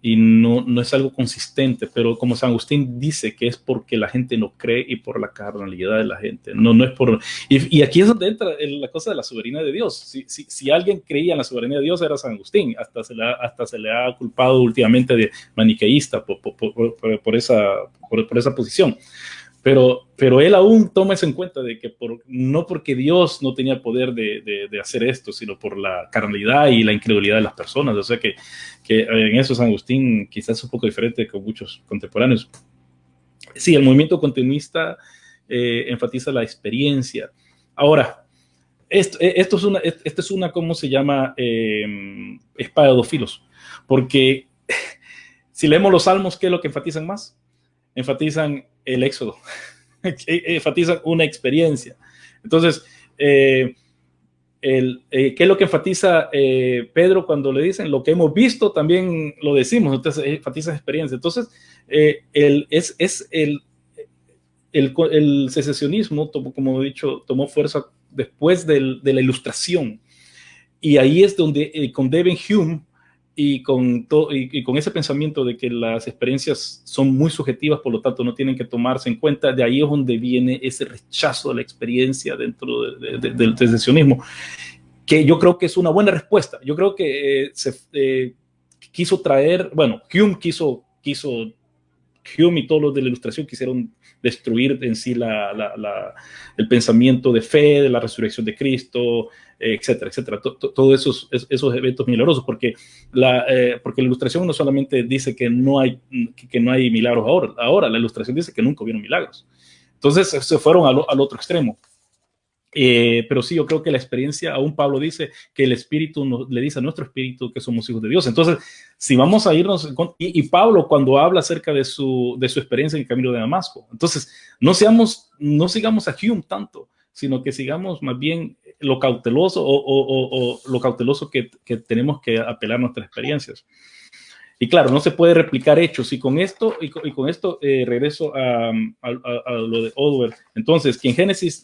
[SPEAKER 3] y no es algo consistente, pero como San Agustín dice que es porque la gente no cree y por la carnalidad de la gente, no es por... Y aquí es donde entra la cosa de la soberanía de Dios. Si alguien creía en la soberanía de Dios era San Agustín, hasta se le ha culpado últimamente de maniqueísta por esa posición. Pero él aún toma eso en cuenta de que no porque Dios no tenía poder de hacer esto, sino por la carnalidad y la incredulidad de las personas. O sea que en eso San Agustín quizás es un poco diferente con muchos contemporáneos. Sí, el movimiento continuista enfatiza la experiencia. Ahora, esto es una, ¿cómo se llama? Espada de dos filos. Porque si leemos los salmos, ¿qué es lo que enfatizan más? Enfatizan el éxodo, enfatizan una experiencia. Entonces, ¿qué es lo que enfatiza Pedro cuando le dicen lo que hemos visto? También lo decimos, entonces enfatiza experiencia. Entonces, el secesionismo, como he dicho, tomó fuerza después de la Ilustración, y ahí es donde con David Hume y con ese pensamiento de que las experiencias son muy subjetivas, por lo tanto no tienen que tomarse en cuenta, de ahí es donde viene ese rechazo de la experiencia dentro del secesionismo. que yo creo que es una buena respuesta. Yo creo que quiso traer, bueno, Hume y todos los de la Ilustración quisieron destruir en sí el pensamiento de fe, de la resurrección de Cristo, etcétera, etcétera. Todos esos eventos milagrosos, porque la Ilustración no solamente dice que no hay milagros ahora la Ilustración dice que nunca hubieron milagros. Entonces se fueron al otro extremo. Pero sí, yo creo que la experiencia, aún Pablo dice que el Espíritu le dice a nuestro espíritu que somos hijos de Dios. Entonces, si vamos a irnos, y Pablo cuando habla acerca de su experiencia en el camino de Damasco, entonces no sigamos a Hume tanto, sino que sigamos más bien lo cauteloso o lo cauteloso que tenemos que apelar a nuestras experiencias. Y claro, no se puede replicar hechos. Y con esto, regreso a lo de Oduber. Entonces, que en Génesis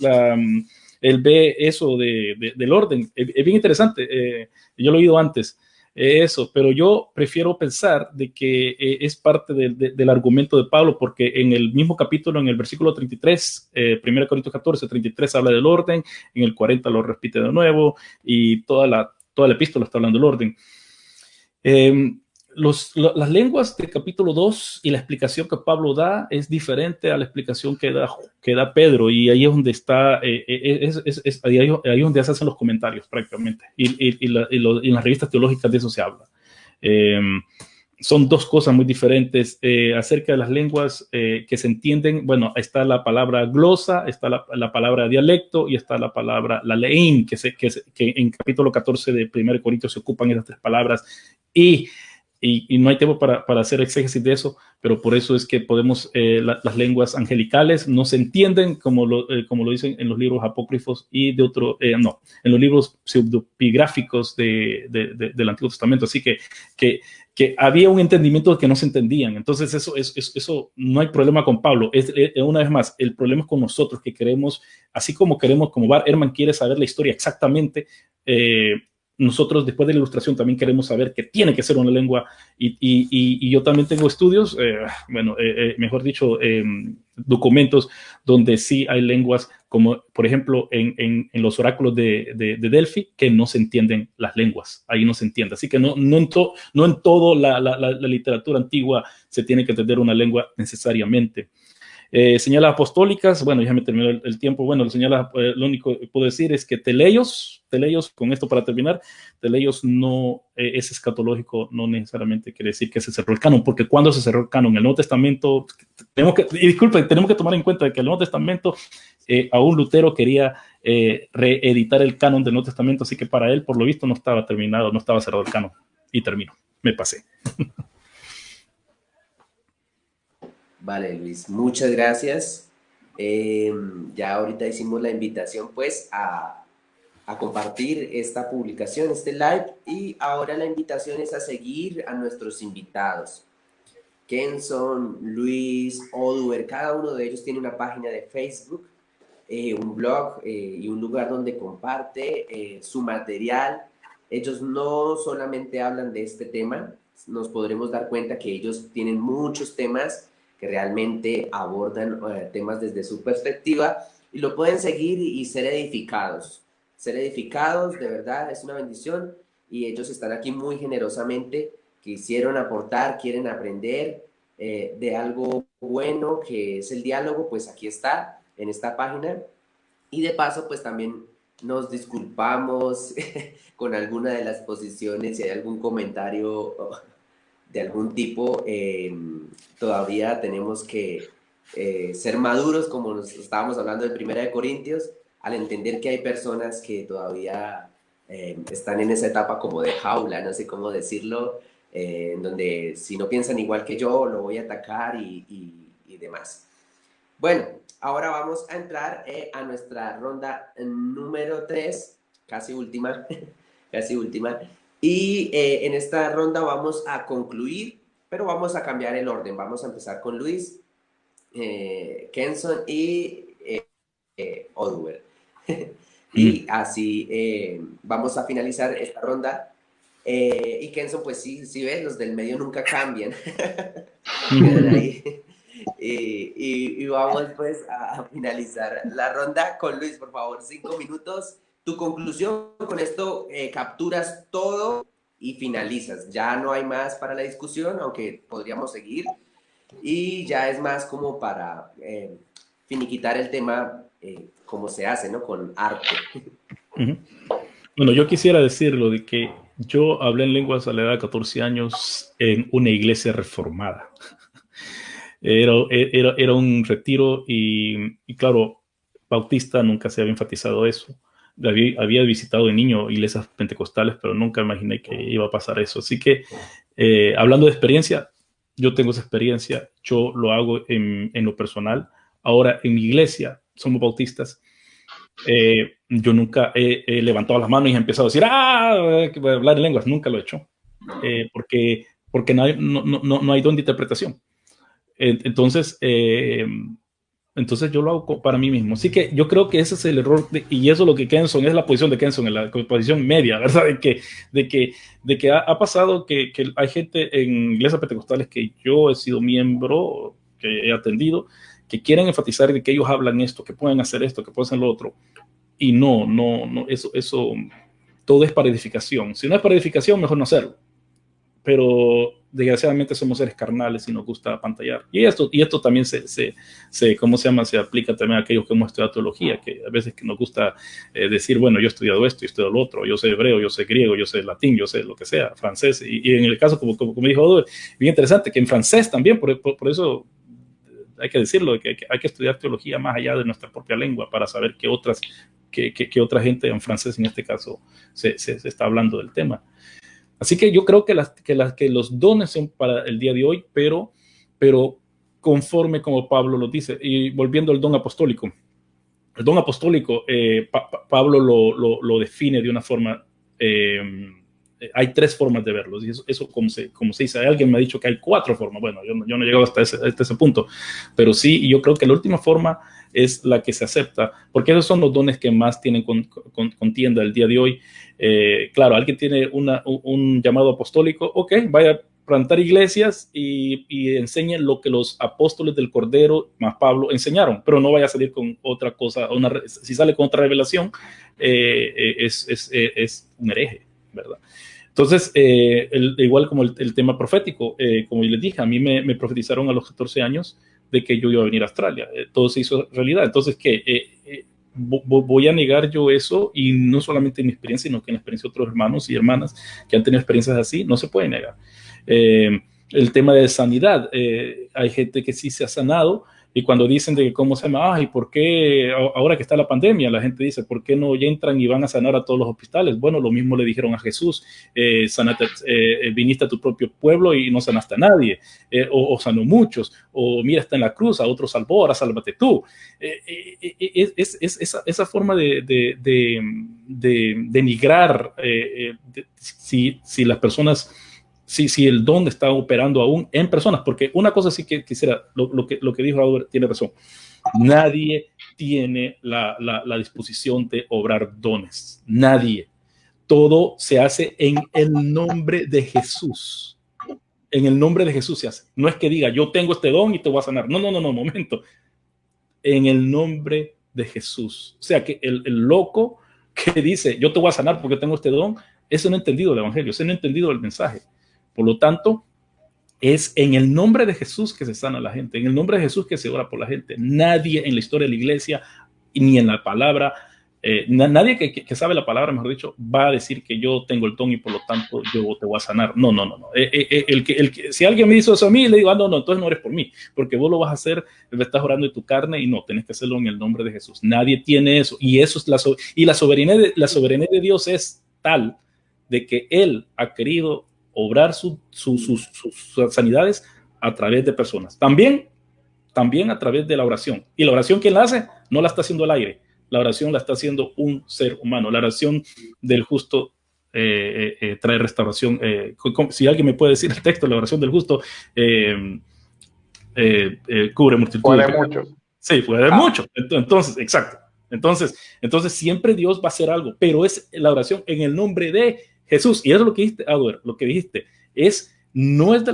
[SPEAKER 3] él ve eso del orden. Es bien interesante. Yo lo he oído antes, eso, pero yo prefiero pensar de que es parte del argumento de Pablo, porque en el mismo capítulo, en el versículo 33, 1 Corintios 14, 33 habla del orden, en el 40 lo repite de nuevo, y toda la epístola está hablando del orden. Las lenguas del capítulo 2 y la explicación que Pablo da es diferente a la explicación que da Pedro, y ahí es donde está, ahí es donde se hacen los comentarios prácticamente, y en las revistas teológicas de eso se habla. Son dos cosas muy diferentes acerca de las lenguas que se entienden. Bueno, está la palabra glosa, está la palabra dialecto y está la palabra la leín, que en capítulo 14 de 1 Corintios se ocupan esas tres palabras, y no hay tiempo para hacer exégesis de eso, pero por eso es que podemos, las lenguas angelicales no se entienden como lo dicen en los libros apócrifos y en los libros pseudopigráficos del Antiguo Testamento. Así que había un entendimiento que no se entendían. Entonces eso no hay problema con Pablo. Una vez más, el problema es con nosotros, que queremos, así como Bart Ehrman quiere saber la historia exactamente, nosotros después de la Ilustración también queremos saber que tiene que ser una lengua, y yo también tengo estudios, mejor dicho, documentos donde sí hay lenguas, como por ejemplo en los oráculos de Delphi, que no se entienden las lenguas, ahí no se entiende. Así que no en toda la literatura antigua se tiene que entender una lengua necesariamente. Señalas apostólicas, bueno, ya me terminó el tiempo. Bueno, lo único que puedo decir es que teleios, con esto para terminar, teleios no es escatológico, no necesariamente quiere decir que se cerró el canon, porque cuando se cerró el canon, el Nuevo Testamento, tenemos que tomar en cuenta que el Nuevo Testamento, aún Lutero quería reeditar el canon del Nuevo Testamento, así que para él, por lo visto, no estaba terminado, no estaba cerrado el canon. Y termino, me pasé.
[SPEAKER 1] Vale, Luis, muchas gracias. Ya ahorita hicimos la invitación pues a compartir esta publicación, este live, y ahora la invitación es a seguir a nuestros invitados. Kenson, Luis, Oduber, cada uno de ellos tiene una página de Facebook, un blog y un lugar donde comparte su material. Ellos no solamente hablan de este tema, nos podremos dar cuenta que ellos tienen muchos temas que realmente abordan temas desde su perspectiva, y lo pueden seguir y ser edificados. Ser edificados, de verdad, es una bendición, y ellos están aquí muy generosamente, quisieron aportar, quieren aprender de algo bueno que es el diálogo, pues aquí está, en esta página. Y de paso, pues también nos disculpamos con alguna de las posiciones, si hay algún comentario de algún tipo, todavía tenemos que ser maduros, como nos estábamos hablando de 1 Corintios, al entender que hay personas que todavía están en esa etapa como de jaula, no sé cómo decirlo, en donde si no piensan igual que yo, lo voy a atacar y demás. Bueno, ahora vamos a entrar a nuestra ronda número 3, casi última, casi última. Y en esta ronda vamos a concluir, pero vamos a cambiar el orden. Vamos a empezar con Luis, Kenson y Oduber. Y así vamos a finalizar esta ronda. Y Kenson, pues sí ves, los del medio nunca cambian. Quedan ahí. Y vamos pues a finalizar la ronda con Luis, por favor, 5 minutos tu conclusión con esto, capturas todo y finalizas. Ya no hay más para la discusión, aunque podríamos seguir. Y ya es más como para finiquitar el tema, como se hace, ¿no? Con arte.
[SPEAKER 3] Uh-huh. Bueno, yo quisiera decirlo de que yo hablé en lenguas a la edad de 14 años en una iglesia reformada. Era un retiro y claro, Bautista nunca se había enfatizado eso. Había visitado de niño iglesias pentecostales, pero nunca imaginé que iba a pasar eso. Así que, hablando de experiencia, yo tengo esa experiencia, yo lo hago en lo personal. Ahora, en mi iglesia, somos bautistas. Yo nunca he levantado las manos y he empezado a decir, que voy a hablar en lenguas. Nunca lo he hecho, porque no hay don de interpretación. Entonces yo lo hago para mí mismo. Así que yo creo que ese es el error, y eso es lo que Kenson, es la posición de Kenson, en la posición media, ¿verdad? De que ha pasado que hay gente en iglesias pentecostales que yo he sido miembro, que he atendido, que quieren enfatizar de que ellos hablan esto, que pueden hacer esto, que pueden hacer lo otro. Y no, eso todo es para edificación. Si no es para edificación, mejor no hacerlo. Pero desgraciadamente somos seres carnales y nos gusta pantallar. Y esto también ¿cómo se llama? Se aplica también a aquellos que hemos estudiado teología, que a veces que nos gusta decir, bueno, yo he estudiado esto, yo he estudiado lo otro, yo sé hebreo, yo sé griego, yo sé latín, yo sé lo que sea, francés. Y en el caso, como dijo Odo, bien interesante, que en francés también, por eso hay que decirlo, que hay que estudiar teología más allá de nuestra propia lengua para saber qué otra gente en francés, en este caso, se está hablando del tema. Así que yo creo que los dones son para el día de hoy, pero conforme como Pablo lo dice. Y volviendo al don apostólico. El don apostólico, Pablo lo define de una forma, hay 3 formas de verlo. Y eso como se dice, alguien me ha dicho que hay 4 formas. Bueno, yo no he llegado hasta ese punto, pero sí, y yo creo que la última forma es la que se acepta, porque esos son los dones que más tienen contienda el día de hoy. Claro, alguien tiene un llamado apostólico, ok, vaya a plantar iglesias y enseñe lo que los apóstoles del Cordero más Pablo enseñaron, pero no vaya a salir con otra cosa. Si sale con otra revelación, es un hereje, ¿verdad? Entonces, igual como el tema profético, como les dije, a mí me profetizaron a los 14 años de que yo iba a venir a Australia. Todo se hizo realidad. Entonces, voy a negar yo eso, y no solamente en mi experiencia, sino que en la experiencia de otros hermanos y hermanas que han tenido experiencias así, no se puede negar. El tema de sanidad, hay gente que sí se ha sanado, y cuando dicen de cómo se llama, ¿y por qué ahora que está la pandemia? La gente dice, ¿por qué no entran y van a sanar a todos los hospitales? Bueno, lo mismo le dijeron a Jesús, viniste a tu propio pueblo y no sanaste a nadie, o sanó muchos, o mira, está en la cruz, a otros salvó, ahora sálvate tú. Esa forma de denigrar, si las personas... Si el don está operando aún en personas, porque una cosa sí que quisiera, lo que dijo Albert tiene razón, nadie tiene la disposición de obrar dones, nadie. Todo se hace en el nombre de Jesús. En el nombre de Jesús se hace. No es que diga, yo tengo este don y te voy a sanar. No, momento. En el nombre de Jesús. O sea que el loco que dice, yo te voy a sanar porque tengo este don, eso no ha entendido el evangelio, eso no ha entendido el mensaje. Por lo tanto, es en el nombre de Jesús que se sana la gente, en el nombre de Jesús que se ora por la gente. Nadie en la historia de la iglesia, ni en la palabra, nadie que sabe la palabra, mejor dicho, va a decir que yo tengo el don y por lo tanto yo te voy a sanar. No. Si alguien me dice eso a mí, le digo, no, entonces no eres por mí, porque vos lo vas a hacer, le estás orando de tu carne, y no, tenés que hacerlo en el nombre de Jesús. Nadie tiene eso, y eso es la soberanía de Dios es tal de que Él ha querido obrar sus sanidades a través de personas. También a través de la oración. Y la oración, ¿quién la hace? No la está haciendo al aire. La oración la está haciendo un ser humano. La oración del justo trae restauración. Si alguien me puede decir el texto, la oración del justo cubre multitud.
[SPEAKER 2] Puede mucho.
[SPEAKER 3] Sí, puede mucho. Entonces, exacto. Entonces siempre Dios va a hacer algo, pero es la oración en el nombre de Jesús. Y eso es lo que dijiste, Adler, lo que dijiste no es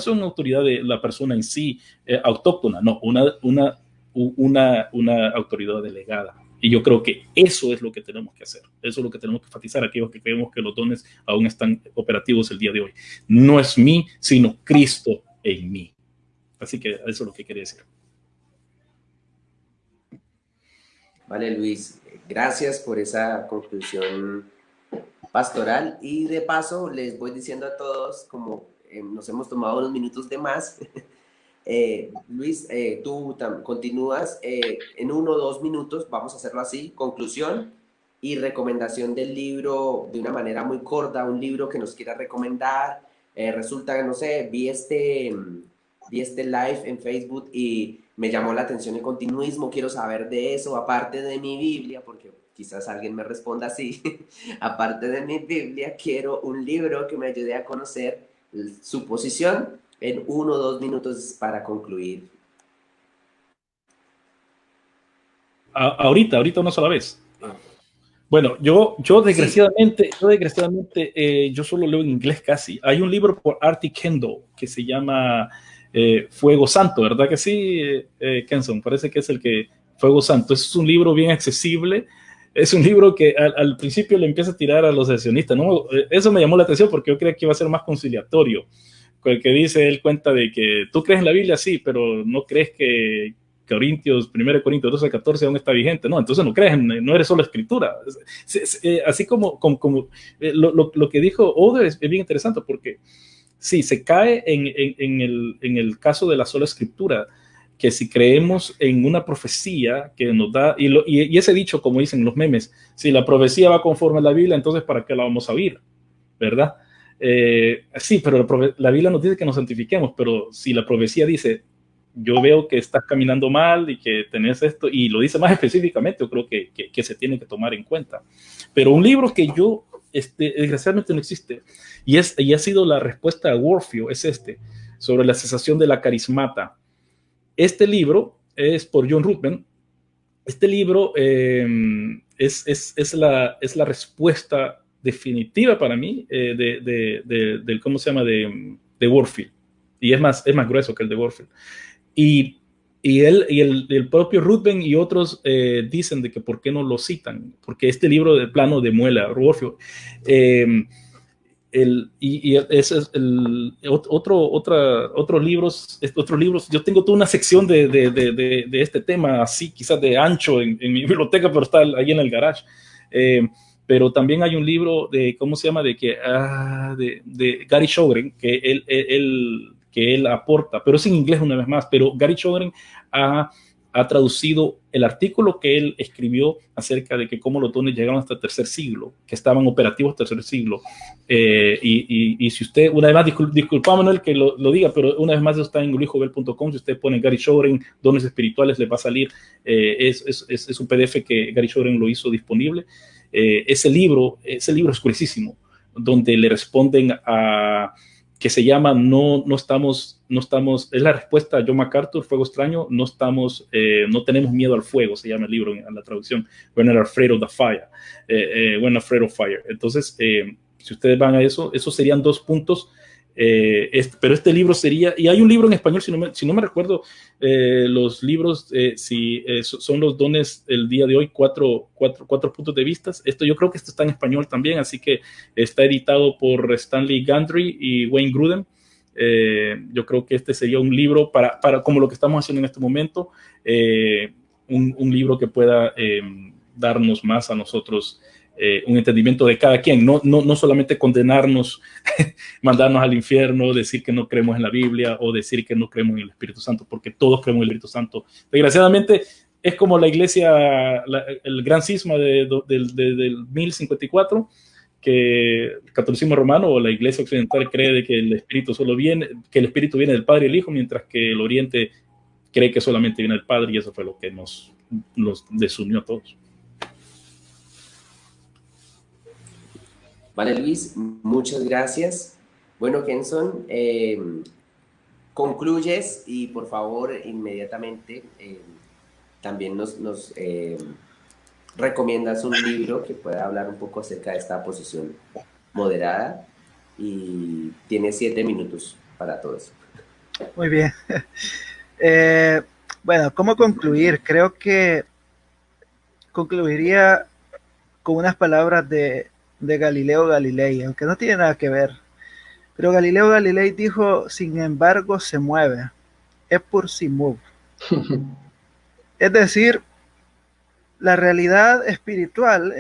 [SPEAKER 3] una autoridad de la persona en sí autóctona, no, una autoridad delegada. Y yo creo que eso es lo que tenemos que hacer. Eso es lo que tenemos que enfatizar aquellos que creemos que los dones aún están operativos el día de hoy. No es mí, sino Cristo en mí. Así que eso es lo que quería decir.
[SPEAKER 1] Vale, Luis, gracias por esa conclusión pastoral. Y de paso, les voy diciendo a todos, como nos hemos tomado unos minutos de más, Luis, tú continúas en 1 o 2 minutos, vamos a hacerlo así, conclusión y recomendación del libro de una manera muy corta, un libro que nos quiera recomendar. Resulta que, no sé, vi este live en Facebook y me llamó la atención el continuismo, quiero saber de eso, aparte de mi Biblia, porque quizás alguien me responda así, aparte de mi Biblia, quiero un libro que me ayude a conocer su posición en 1 o 2 minutos para concluir.
[SPEAKER 3] Ahorita una sola vez. Bueno, yo desgraciadamente, yo solo leo en inglés casi. Hay un libro por Artie Kendall que se llama Fuego Santo, ¿verdad que sí, Kenson? Parece que es el que Fuego Santo. Es un libro bien accesible. Es un libro que al principio le empieza a tirar a los sesionistas, ¿no? Eso me llamó la atención porque yo creía que iba a ser más conciliatorio. El que dice, él cuenta de que tú crees en la Biblia, sí, pero no crees que 1 Corintios 12, 14 aún está vigente. No, entonces no crees, no eres solo escritura. Así como lo que dijo Oder es bien interesante porque sí, se cae en el caso de la sola escritura, que si creemos en una profecía que nos da, y ese dicho, como dicen los memes, si la profecía va conforme a la Biblia, entonces ¿para qué la vamos a oír? ¿Verdad? Sí, pero la Biblia nos dice que nos santifiquemos, pero si la profecía dice, yo veo que estás caminando mal y que tenés esto, y lo dice más específicamente, yo creo que se tiene que tomar en cuenta. Pero un libro que yo, desgraciadamente no existe, y ha sido la respuesta a Warfield, es sobre la cesación de la carismata. Este libro es por John Ruthven. Este libro es la respuesta definitiva para mí del ¿cómo se llama? De Warfield. Y es más grueso que el de Warfield. Y el propio Ruthven y otros dicen de que por qué no lo citan, porque este libro de plano demuela Warfield. Ese es otros libros. Yo tengo toda una sección de este tema, así quizás de ancho en mi biblioteca, pero está ahí en el garage. Pero también hay un libro de, ¿cómo se llama? De Gary Shogren, que él aporta, pero es en inglés una vez más, pero Gary Shogren ha traducido el artículo que él escribió acerca de que cómo los dones llegaron hasta el 3er siglo, que estaban operativos hasta el 3er siglo. Y si usted, una vez más, disculpa Manuel que lo diga, pero una vez más eso está en luisjovel.com. Si usted pone Gary Shogren, dones espirituales, le va a salir. Es un PDF que Gary Shogren lo hizo disponible. Ese libro es gruesísimo, donde le responden a que se llama no estamos, es la respuesta a John MacArthur, Fuego Extraño, no tenemos miedo al fuego, se llama el libro en la traducción, We're not afraid of the fire, we're not afraid of fire. Entonces, si ustedes van a eso, esos serían 2 puntos, pero este libro sería, y hay un libro en español, si no me recuerdo, los libros, son los dones el día de hoy, 4 puntos de vista. Yo creo que esto está en español también, así que está editado por Stanley Gundry y Wayne Grudem. Yo creo que este sería un libro para como lo que estamos haciendo en este momento, un libro que pueda darnos más a nosotros un entendimiento de cada quien, no solamente condenarnos, mandarnos al infierno, decir que no creemos en la Biblia o decir que no creemos en el Espíritu Santo, porque todos creemos en el Espíritu Santo. Desgraciadamente es como la iglesia, el gran cisma del 1054, que el catolicismo romano o la iglesia occidental cree de que el Espíritu que el Espíritu viene del Padre y el Hijo, mientras que el Oriente cree que solamente viene del Padre, y eso fue lo que nos desunió a todos.
[SPEAKER 1] Vale, Luis, muchas gracias. Bueno, Kenson, concluyes y por favor inmediatamente también nos recomiendas un libro que pueda hablar un poco acerca de esta posición moderada, y tienes 7 minutos para todo eso.
[SPEAKER 4] Muy bien. Bueno, ¿cómo concluir? Creo que concluiría con unas palabras de Galileo Galilei, aunque no tiene nada que ver. Pero Galileo Galilei dijo, sin embargo, se mueve. Es por si move. Es decir, la realidad espiritual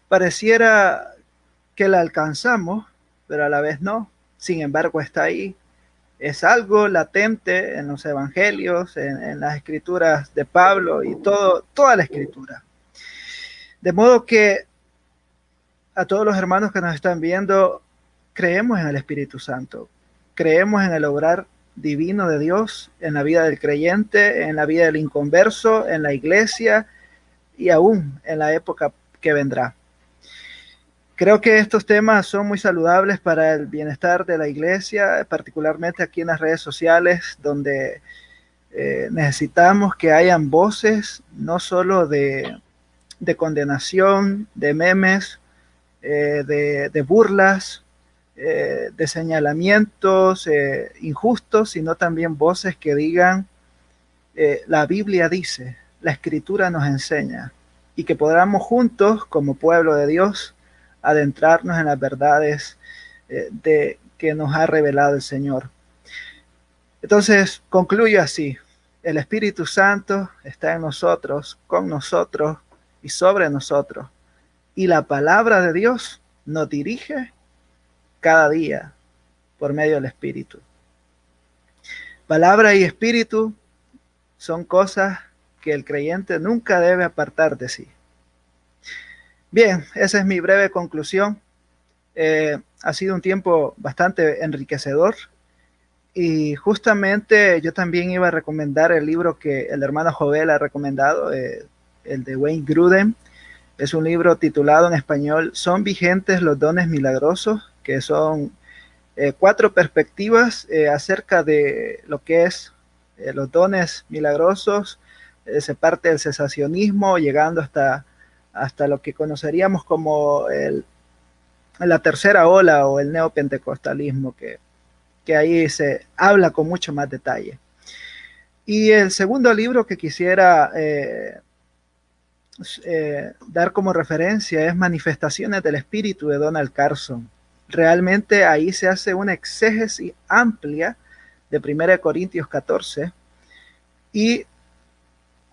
[SPEAKER 4] pareciera que la alcanzamos, pero a la vez no. Sin embargo, está ahí. Es algo latente en los evangelios, en las escrituras de Pablo y toda la escritura. De modo que a todos los hermanos que nos están viendo, creemos en el Espíritu Santo, creemos en el obrar divino de Dios en la vida del creyente, en la vida del inconverso, en la iglesia y aún en la época que vendrá. Creo que estos temas son muy saludables para el bienestar de la iglesia, particularmente aquí en las redes sociales, donde necesitamos que hayan voces no solo de condenación, de memes, de burlas, de señalamientos injustos, sino también voces que digan, la Biblia dice, la Escritura nos enseña, y que podamos juntos, como pueblo de Dios, adentrarnos en las verdades que nos ha revelado el Señor. Entonces, concluyo así. El Espíritu Santo está en nosotros, con nosotros y sobre nosotros. Y la palabra de Dios nos dirige cada día por medio del Espíritu. Palabra y Espíritu son cosas que el creyente nunca debe apartar de sí. Bien, esa es mi breve conclusión. Ha sido un tiempo bastante enriquecedor. Y justamente yo también iba a recomendar el libro que el hermano Jovel ha recomendado, el de Wayne Grudem. Es un libro titulado en español ¿Son vigentes los dones milagrosos? Que son 4 perspectivas acerca de lo que es los dones milagrosos. Se parte del cesacionismo, llegando hasta lo que conoceríamos como la tercera ola o el neopentecostalismo, que ahí se habla con mucho más detalle. Y el segundo libro que quisiera dar como referencia es Manifestaciones del Espíritu de Donald Carson. Realmente ahí se hace una exégesis amplia de 1 Corintios 14 y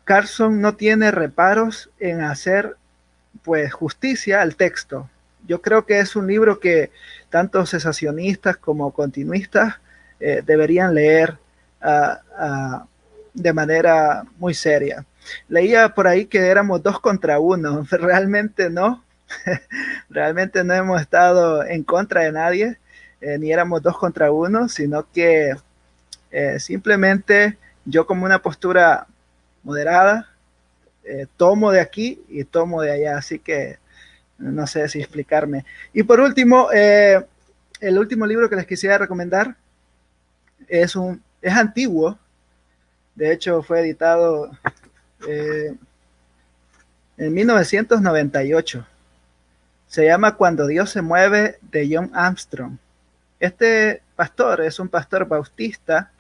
[SPEAKER 4] Carson no tiene reparos en hacer pues justicia al texto. Yo creo que es un libro que tanto cesacionistas como continuistas deberían leer de manera muy seria. Leía por ahí que éramos 2 contra 1, realmente no, realmente no hemos estado en contra de nadie, ni éramos 2 contra 1, sino que simplemente yo como una postura moderada, tomo de aquí y tomo de allá, así que no sé si explicarme. Y por último, el último libro que les quisiera recomendar es antiguo, de hecho fue editado en 1998. Se llama Cuando Dios se mueve, de John Armstrong. Este pastor es un pastor bautista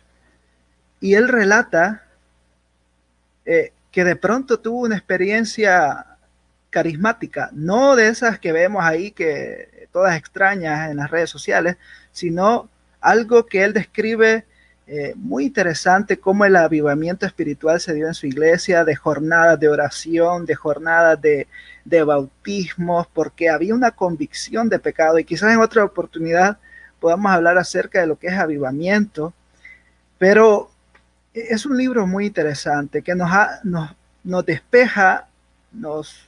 [SPEAKER 4] y él relata que de pronto tuvo una experiencia carismática, no de esas que vemos ahí, que todas extrañas en las redes sociales, sino algo que él describe muy interesante, cómo el avivamiento espiritual se dio en su iglesia, de jornadas de oración, de jornadas de bautismos, porque había una convicción de pecado, y quizás en otra oportunidad podamos hablar acerca de lo que es avivamiento, pero es un libro muy interesante que nos despeja, nos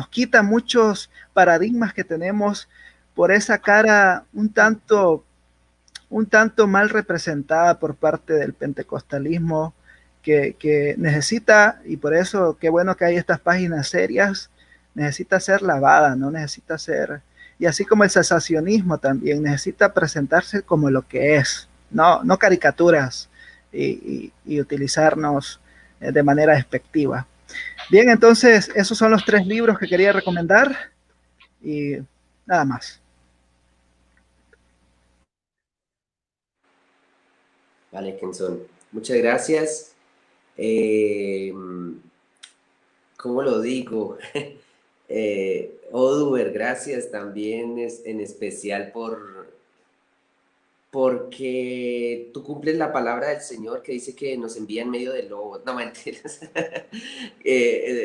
[SPEAKER 4] quita muchos paradigmas que tenemos por esa cara un tanto mal representada por parte del pentecostalismo que necesita, y por eso qué bueno que hay estas páginas serias, necesita ser lavada, no necesita ser, y así como el cesacionismo también necesita presentarse como lo que es, no caricaturas y utilizarnos de manera despectiva. Bien, entonces esos son los 3 libros que quería recomendar y nada más.
[SPEAKER 1] Vale, Kenson. Muchas gracias. ¿cómo lo digo? Oduber, gracias también en especial porque tú cumples la palabra del Señor que dice que nos envía en medio de lobos. No, mentiras.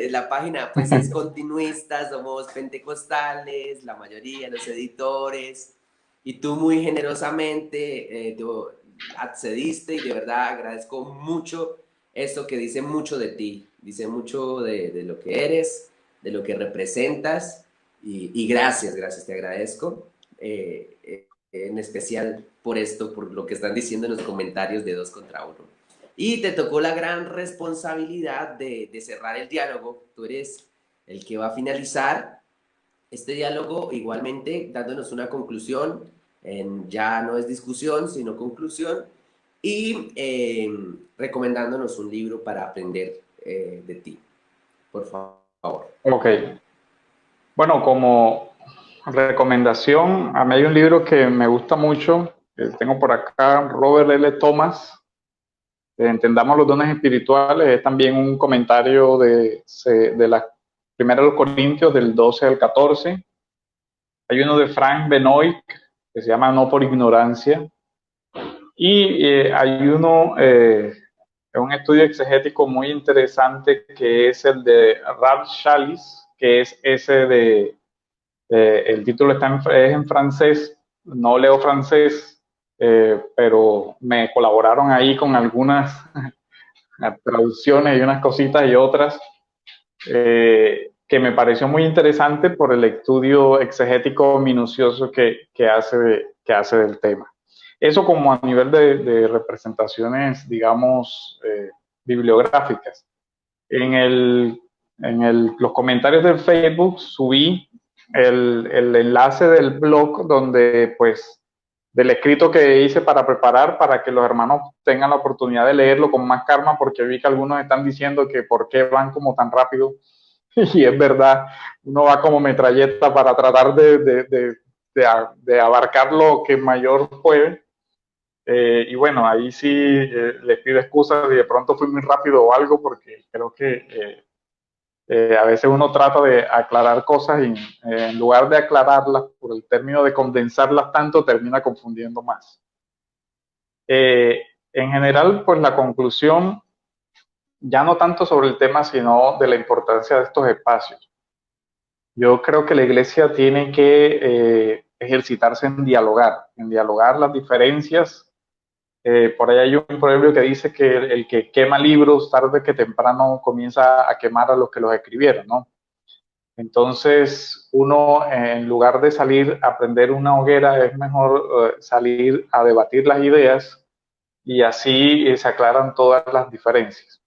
[SPEAKER 1] La página pues es continuista, somos pentecostales, la mayoría, los editores, y tú muy generosamente tú accediste y de verdad agradezco mucho esto que dice mucho de ti, dice mucho de lo que eres, de lo que representas, y gracias, gracias, te agradezco. En especial por esto, por lo que están diciendo en los comentarios de 2 contra 1. Y te tocó la gran responsabilidad de cerrar el diálogo. Tú eres el que va a finalizar este diálogo, igualmente dándonos una conclusión. Ya no es discusión, sino conclusión. Y recomendándonos un libro para aprender de ti. Por favor.
[SPEAKER 2] Ok. Bueno, como recomendación, a mí hay un libro que me gusta mucho, que tengo por acá, Robert L. Thomas, Entendamos los dones espirituales. Es también un comentario de la primera de los Corintios, del 12 al 14. Hay uno de Frank Benoit, que se llama No por ignorancia. Y hay uno, un estudio exegético muy interesante, que es el de Rab Shalis, que es ese de... el título es en francés, no leo francés, pero me colaboraron ahí con algunas traducciones y unas cositas y otras, que me pareció muy interesante por el estudio exegético minucioso que hace del tema. Eso como a nivel de representaciones, digamos, bibliográficas. Los comentarios del Facebook subí el enlace del blog donde, pues, del escrito que hice para preparar, para que los hermanos tengan la oportunidad de leerlo con más calma, porque vi que algunos están diciendo que por qué van como tan rápido. Y es verdad, uno va como metralleta para tratar de abarcar lo que mayor puede. Y bueno, ahí sí les pido excusas si de pronto fui muy rápido o algo, porque creo que a veces uno trata de aclarar cosas y en lugar de aclararlas por el término de condensarlas tanto, termina confundiendo más. En general, pues la conclusión, ya no tanto sobre el tema, sino de la importancia de estos espacios. Yo creo que la iglesia tiene que ejercitarse en dialogar las diferencias. Por ahí hay un proverbio que dice que el que quema libros tarde que temprano comienza a quemar a los que los escribieron, ¿no? Entonces, uno, en lugar de salir a prender una hoguera, es mejor salir a debatir las ideas, y así se aclaran todas las diferencias.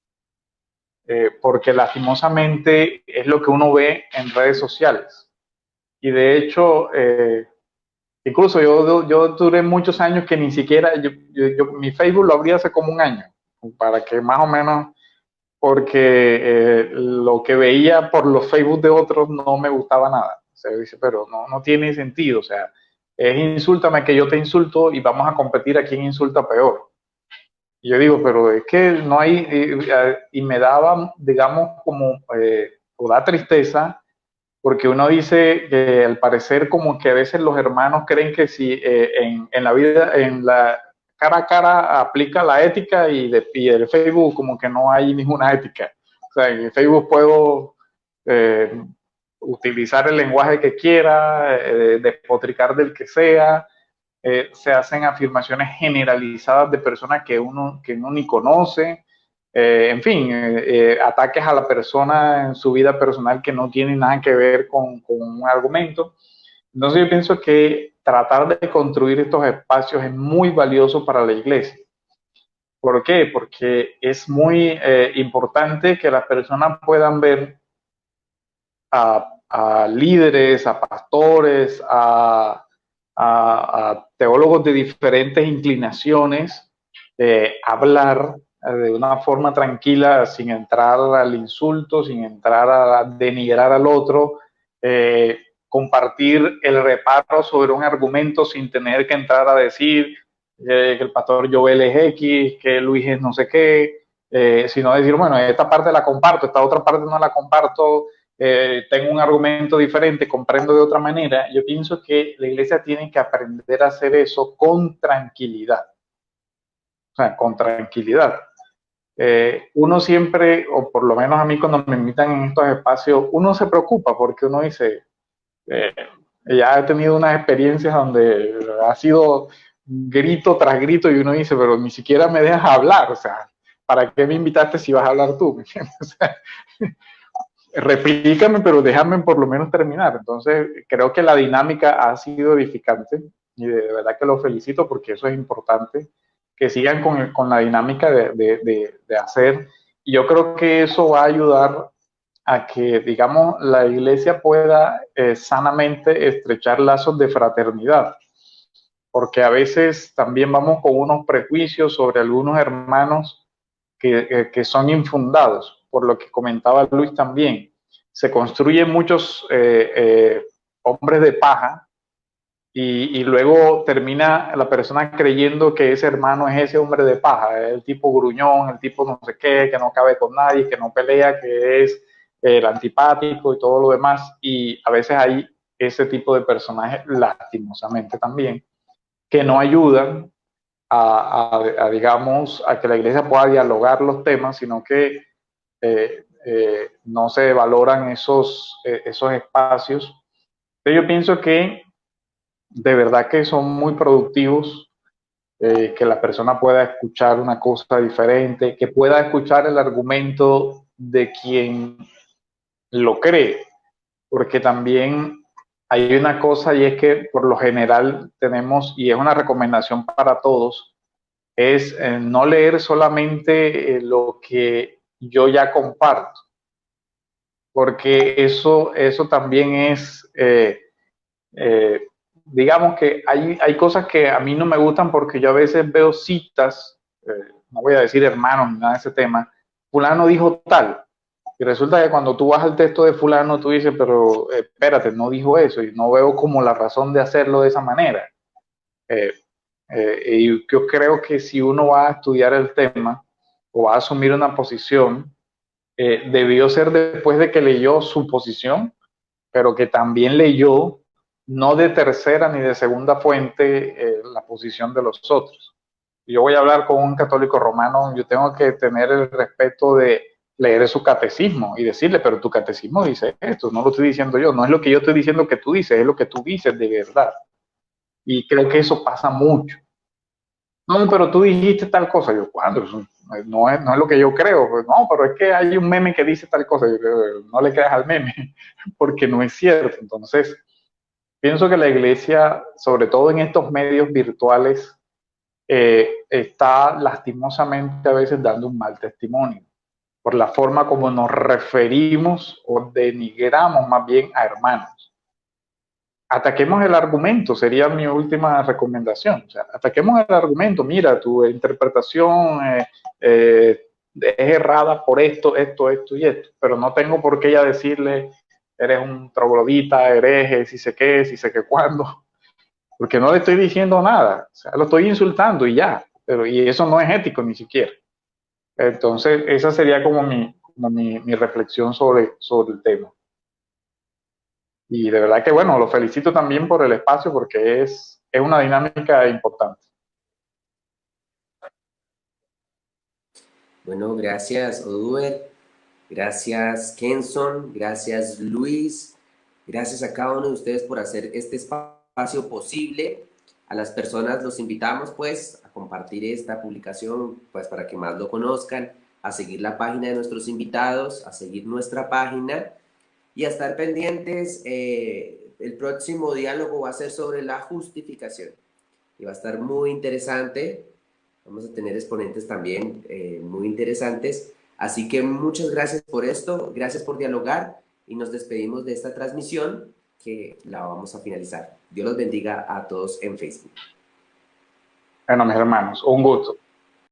[SPEAKER 2] Porque lastimosamente es lo que uno ve en redes sociales. Y de hecho, incluso yo duré muchos años que ni siquiera, mi Facebook lo abrí hace como un año, para que más o menos, porque lo que veía por los Facebook de otros no me gustaba nada. O sea, dice, pero no tiene sentido. O sea, es insúltame que yo te insulto y vamos a competir a quién insulta peor. Y yo digo, pero es que no hay, y me daba, digamos, como, o da tristeza, porque uno dice que al parecer como que a veces los hermanos creen que si en la vida, en la cara a cara aplica la ética, y el Facebook como que no hay ninguna ética. O sea, en el Facebook puedo utilizar el lenguaje que quiera, despotricar del que sea, se hacen afirmaciones generalizadas de personas que uno ni conoce, en fin, ataques a la persona en su vida personal que no tienen nada que ver con un argumento. Entonces yo pienso que tratar de construir estos espacios es muy valioso para la iglesia. ¿Por qué? Porque es muy importante que las personas puedan ver a líderes, a pastores, a teólogos de diferentes inclinaciones, hablar de una forma tranquila, sin entrar al insulto, sin entrar a denigrar al otro, compartir el reparo sobre un argumento sin tener que entrar a decir que el pastor Joel es X, que Luis es no sé qué, sino decir, bueno, esta parte la comparto, esta otra parte no la comparto, tengo un argumento diferente, comprendo de otra manera. Yo pienso que la iglesia tiene que aprender a hacer eso con tranquilidad. O sea, con tranquilidad. Uno siempre, o por lo menos a mí cuando me invitan en estos espacios, uno se preocupa porque uno dice, ya he tenido unas experiencias donde ha sido grito tras grito y uno dice, pero ni siquiera me dejas hablar, o sea, ¿para qué me invitaste si vas a hablar tú? ¿Me entiendes? O sea, replícame, pero déjame por lo menos terminar. Entonces, creo que la dinámica ha sido edificante y de verdad que lo felicito porque eso es importante, que sigan con la dinámica de hacer. Y yo creo que eso va a ayudar a que, digamos, la iglesia pueda sanamente estrechar lazos de fraternidad, porque a veces también vamos con unos prejuicios sobre algunos hermanos que son infundados, por lo que comentaba Luis también. Se construyen muchos hombres de paja y luego termina la persona creyendo que ese hermano es ese hombre de paja, el tipo gruñón, el tipo no sé qué, que no cabe con nadie, que no pelea, que es el antipático y todo lo demás. Y a veces hay ese tipo de personajes, lastimosamente también, que no ayudan digamos, a que la iglesia pueda dialogar los temas, sino que no se valoran esos espacios. Entonces yo pienso que de verdad que son muy productivos, que la persona pueda escuchar una cosa diferente, que pueda escuchar el argumento de quien lo cree, porque también hay una cosa y es que por lo general tenemos, y es una recomendación para todos, es no leer solamente lo que yo ya comparto, porque eso también es, digamos que hay cosas que a mí no me gustan porque yo a veces veo citas, no voy a decir hermanos ni nada de ese tema, fulano dijo tal, y resulta que cuando tú vas al texto de fulano, tú dices, pero espérate, no dijo eso, y no veo como la razón de hacerlo de esa manera. Y yo creo que si uno va a estudiar el tema o va a asumir una posición, debió ser después de que leyó su posición, pero que también leyó no de tercera ni de segunda fuente la posición de los otros. Yo voy a hablar con un católico romano, yo tengo que tener el respeto de leer su catecismo y decirle, pero tu catecismo dice esto, no lo estoy diciendo yo, no es lo que yo estoy diciendo que tú dices, es lo que tú dices de verdad. Y creo que eso pasa mucho. No, pero tú dijiste tal cosa. Yo, ¿cuándo? No es lo que yo creo. Pues, no, pero es que hay un meme que dice tal cosa. Yo, no le creas al meme, porque no es cierto. Entonces, pienso que la iglesia, sobre todo en estos medios virtuales, está lastimosamente a veces dando un mal testimonio por la forma como nos referimos o denigramos más bien a hermanos. Ataquemos el argumento, sería mi última recomendación. O sea, ataquemos el argumento. Mira, tu interpretación es errada por esto y esto, pero no tengo por qué ya decirle, eres un troglodita, hereje, si sé qué, si sé qué cuándo, porque no le estoy diciendo nada. O sea, lo estoy insultando y ya, y eso no es ético ni siquiera. Entonces, esa sería como mi reflexión sobre el tema. Y de verdad que, bueno, lo felicito también por el espacio porque es una dinámica importante.
[SPEAKER 1] Bueno, gracias Oduber, gracias Kenson, gracias Luis, gracias a cada uno de ustedes por hacer este espacio posible. A las personas los invitamos pues a compartir esta publicación pues para que más lo conozcan, a seguir la página de nuestros invitados, a seguir nuestra página y a estar pendientes. El próximo diálogo va a ser sobre la justificación y va a estar muy interesante. Vamos a tener exponentes también muy interesantes. Así que muchas gracias por esto, gracias por dialogar y nos despedimos de esta transmisión que la vamos a finalizar. Dios los bendiga a todos en Facebook.
[SPEAKER 2] Bueno, mis hermanos, un gusto.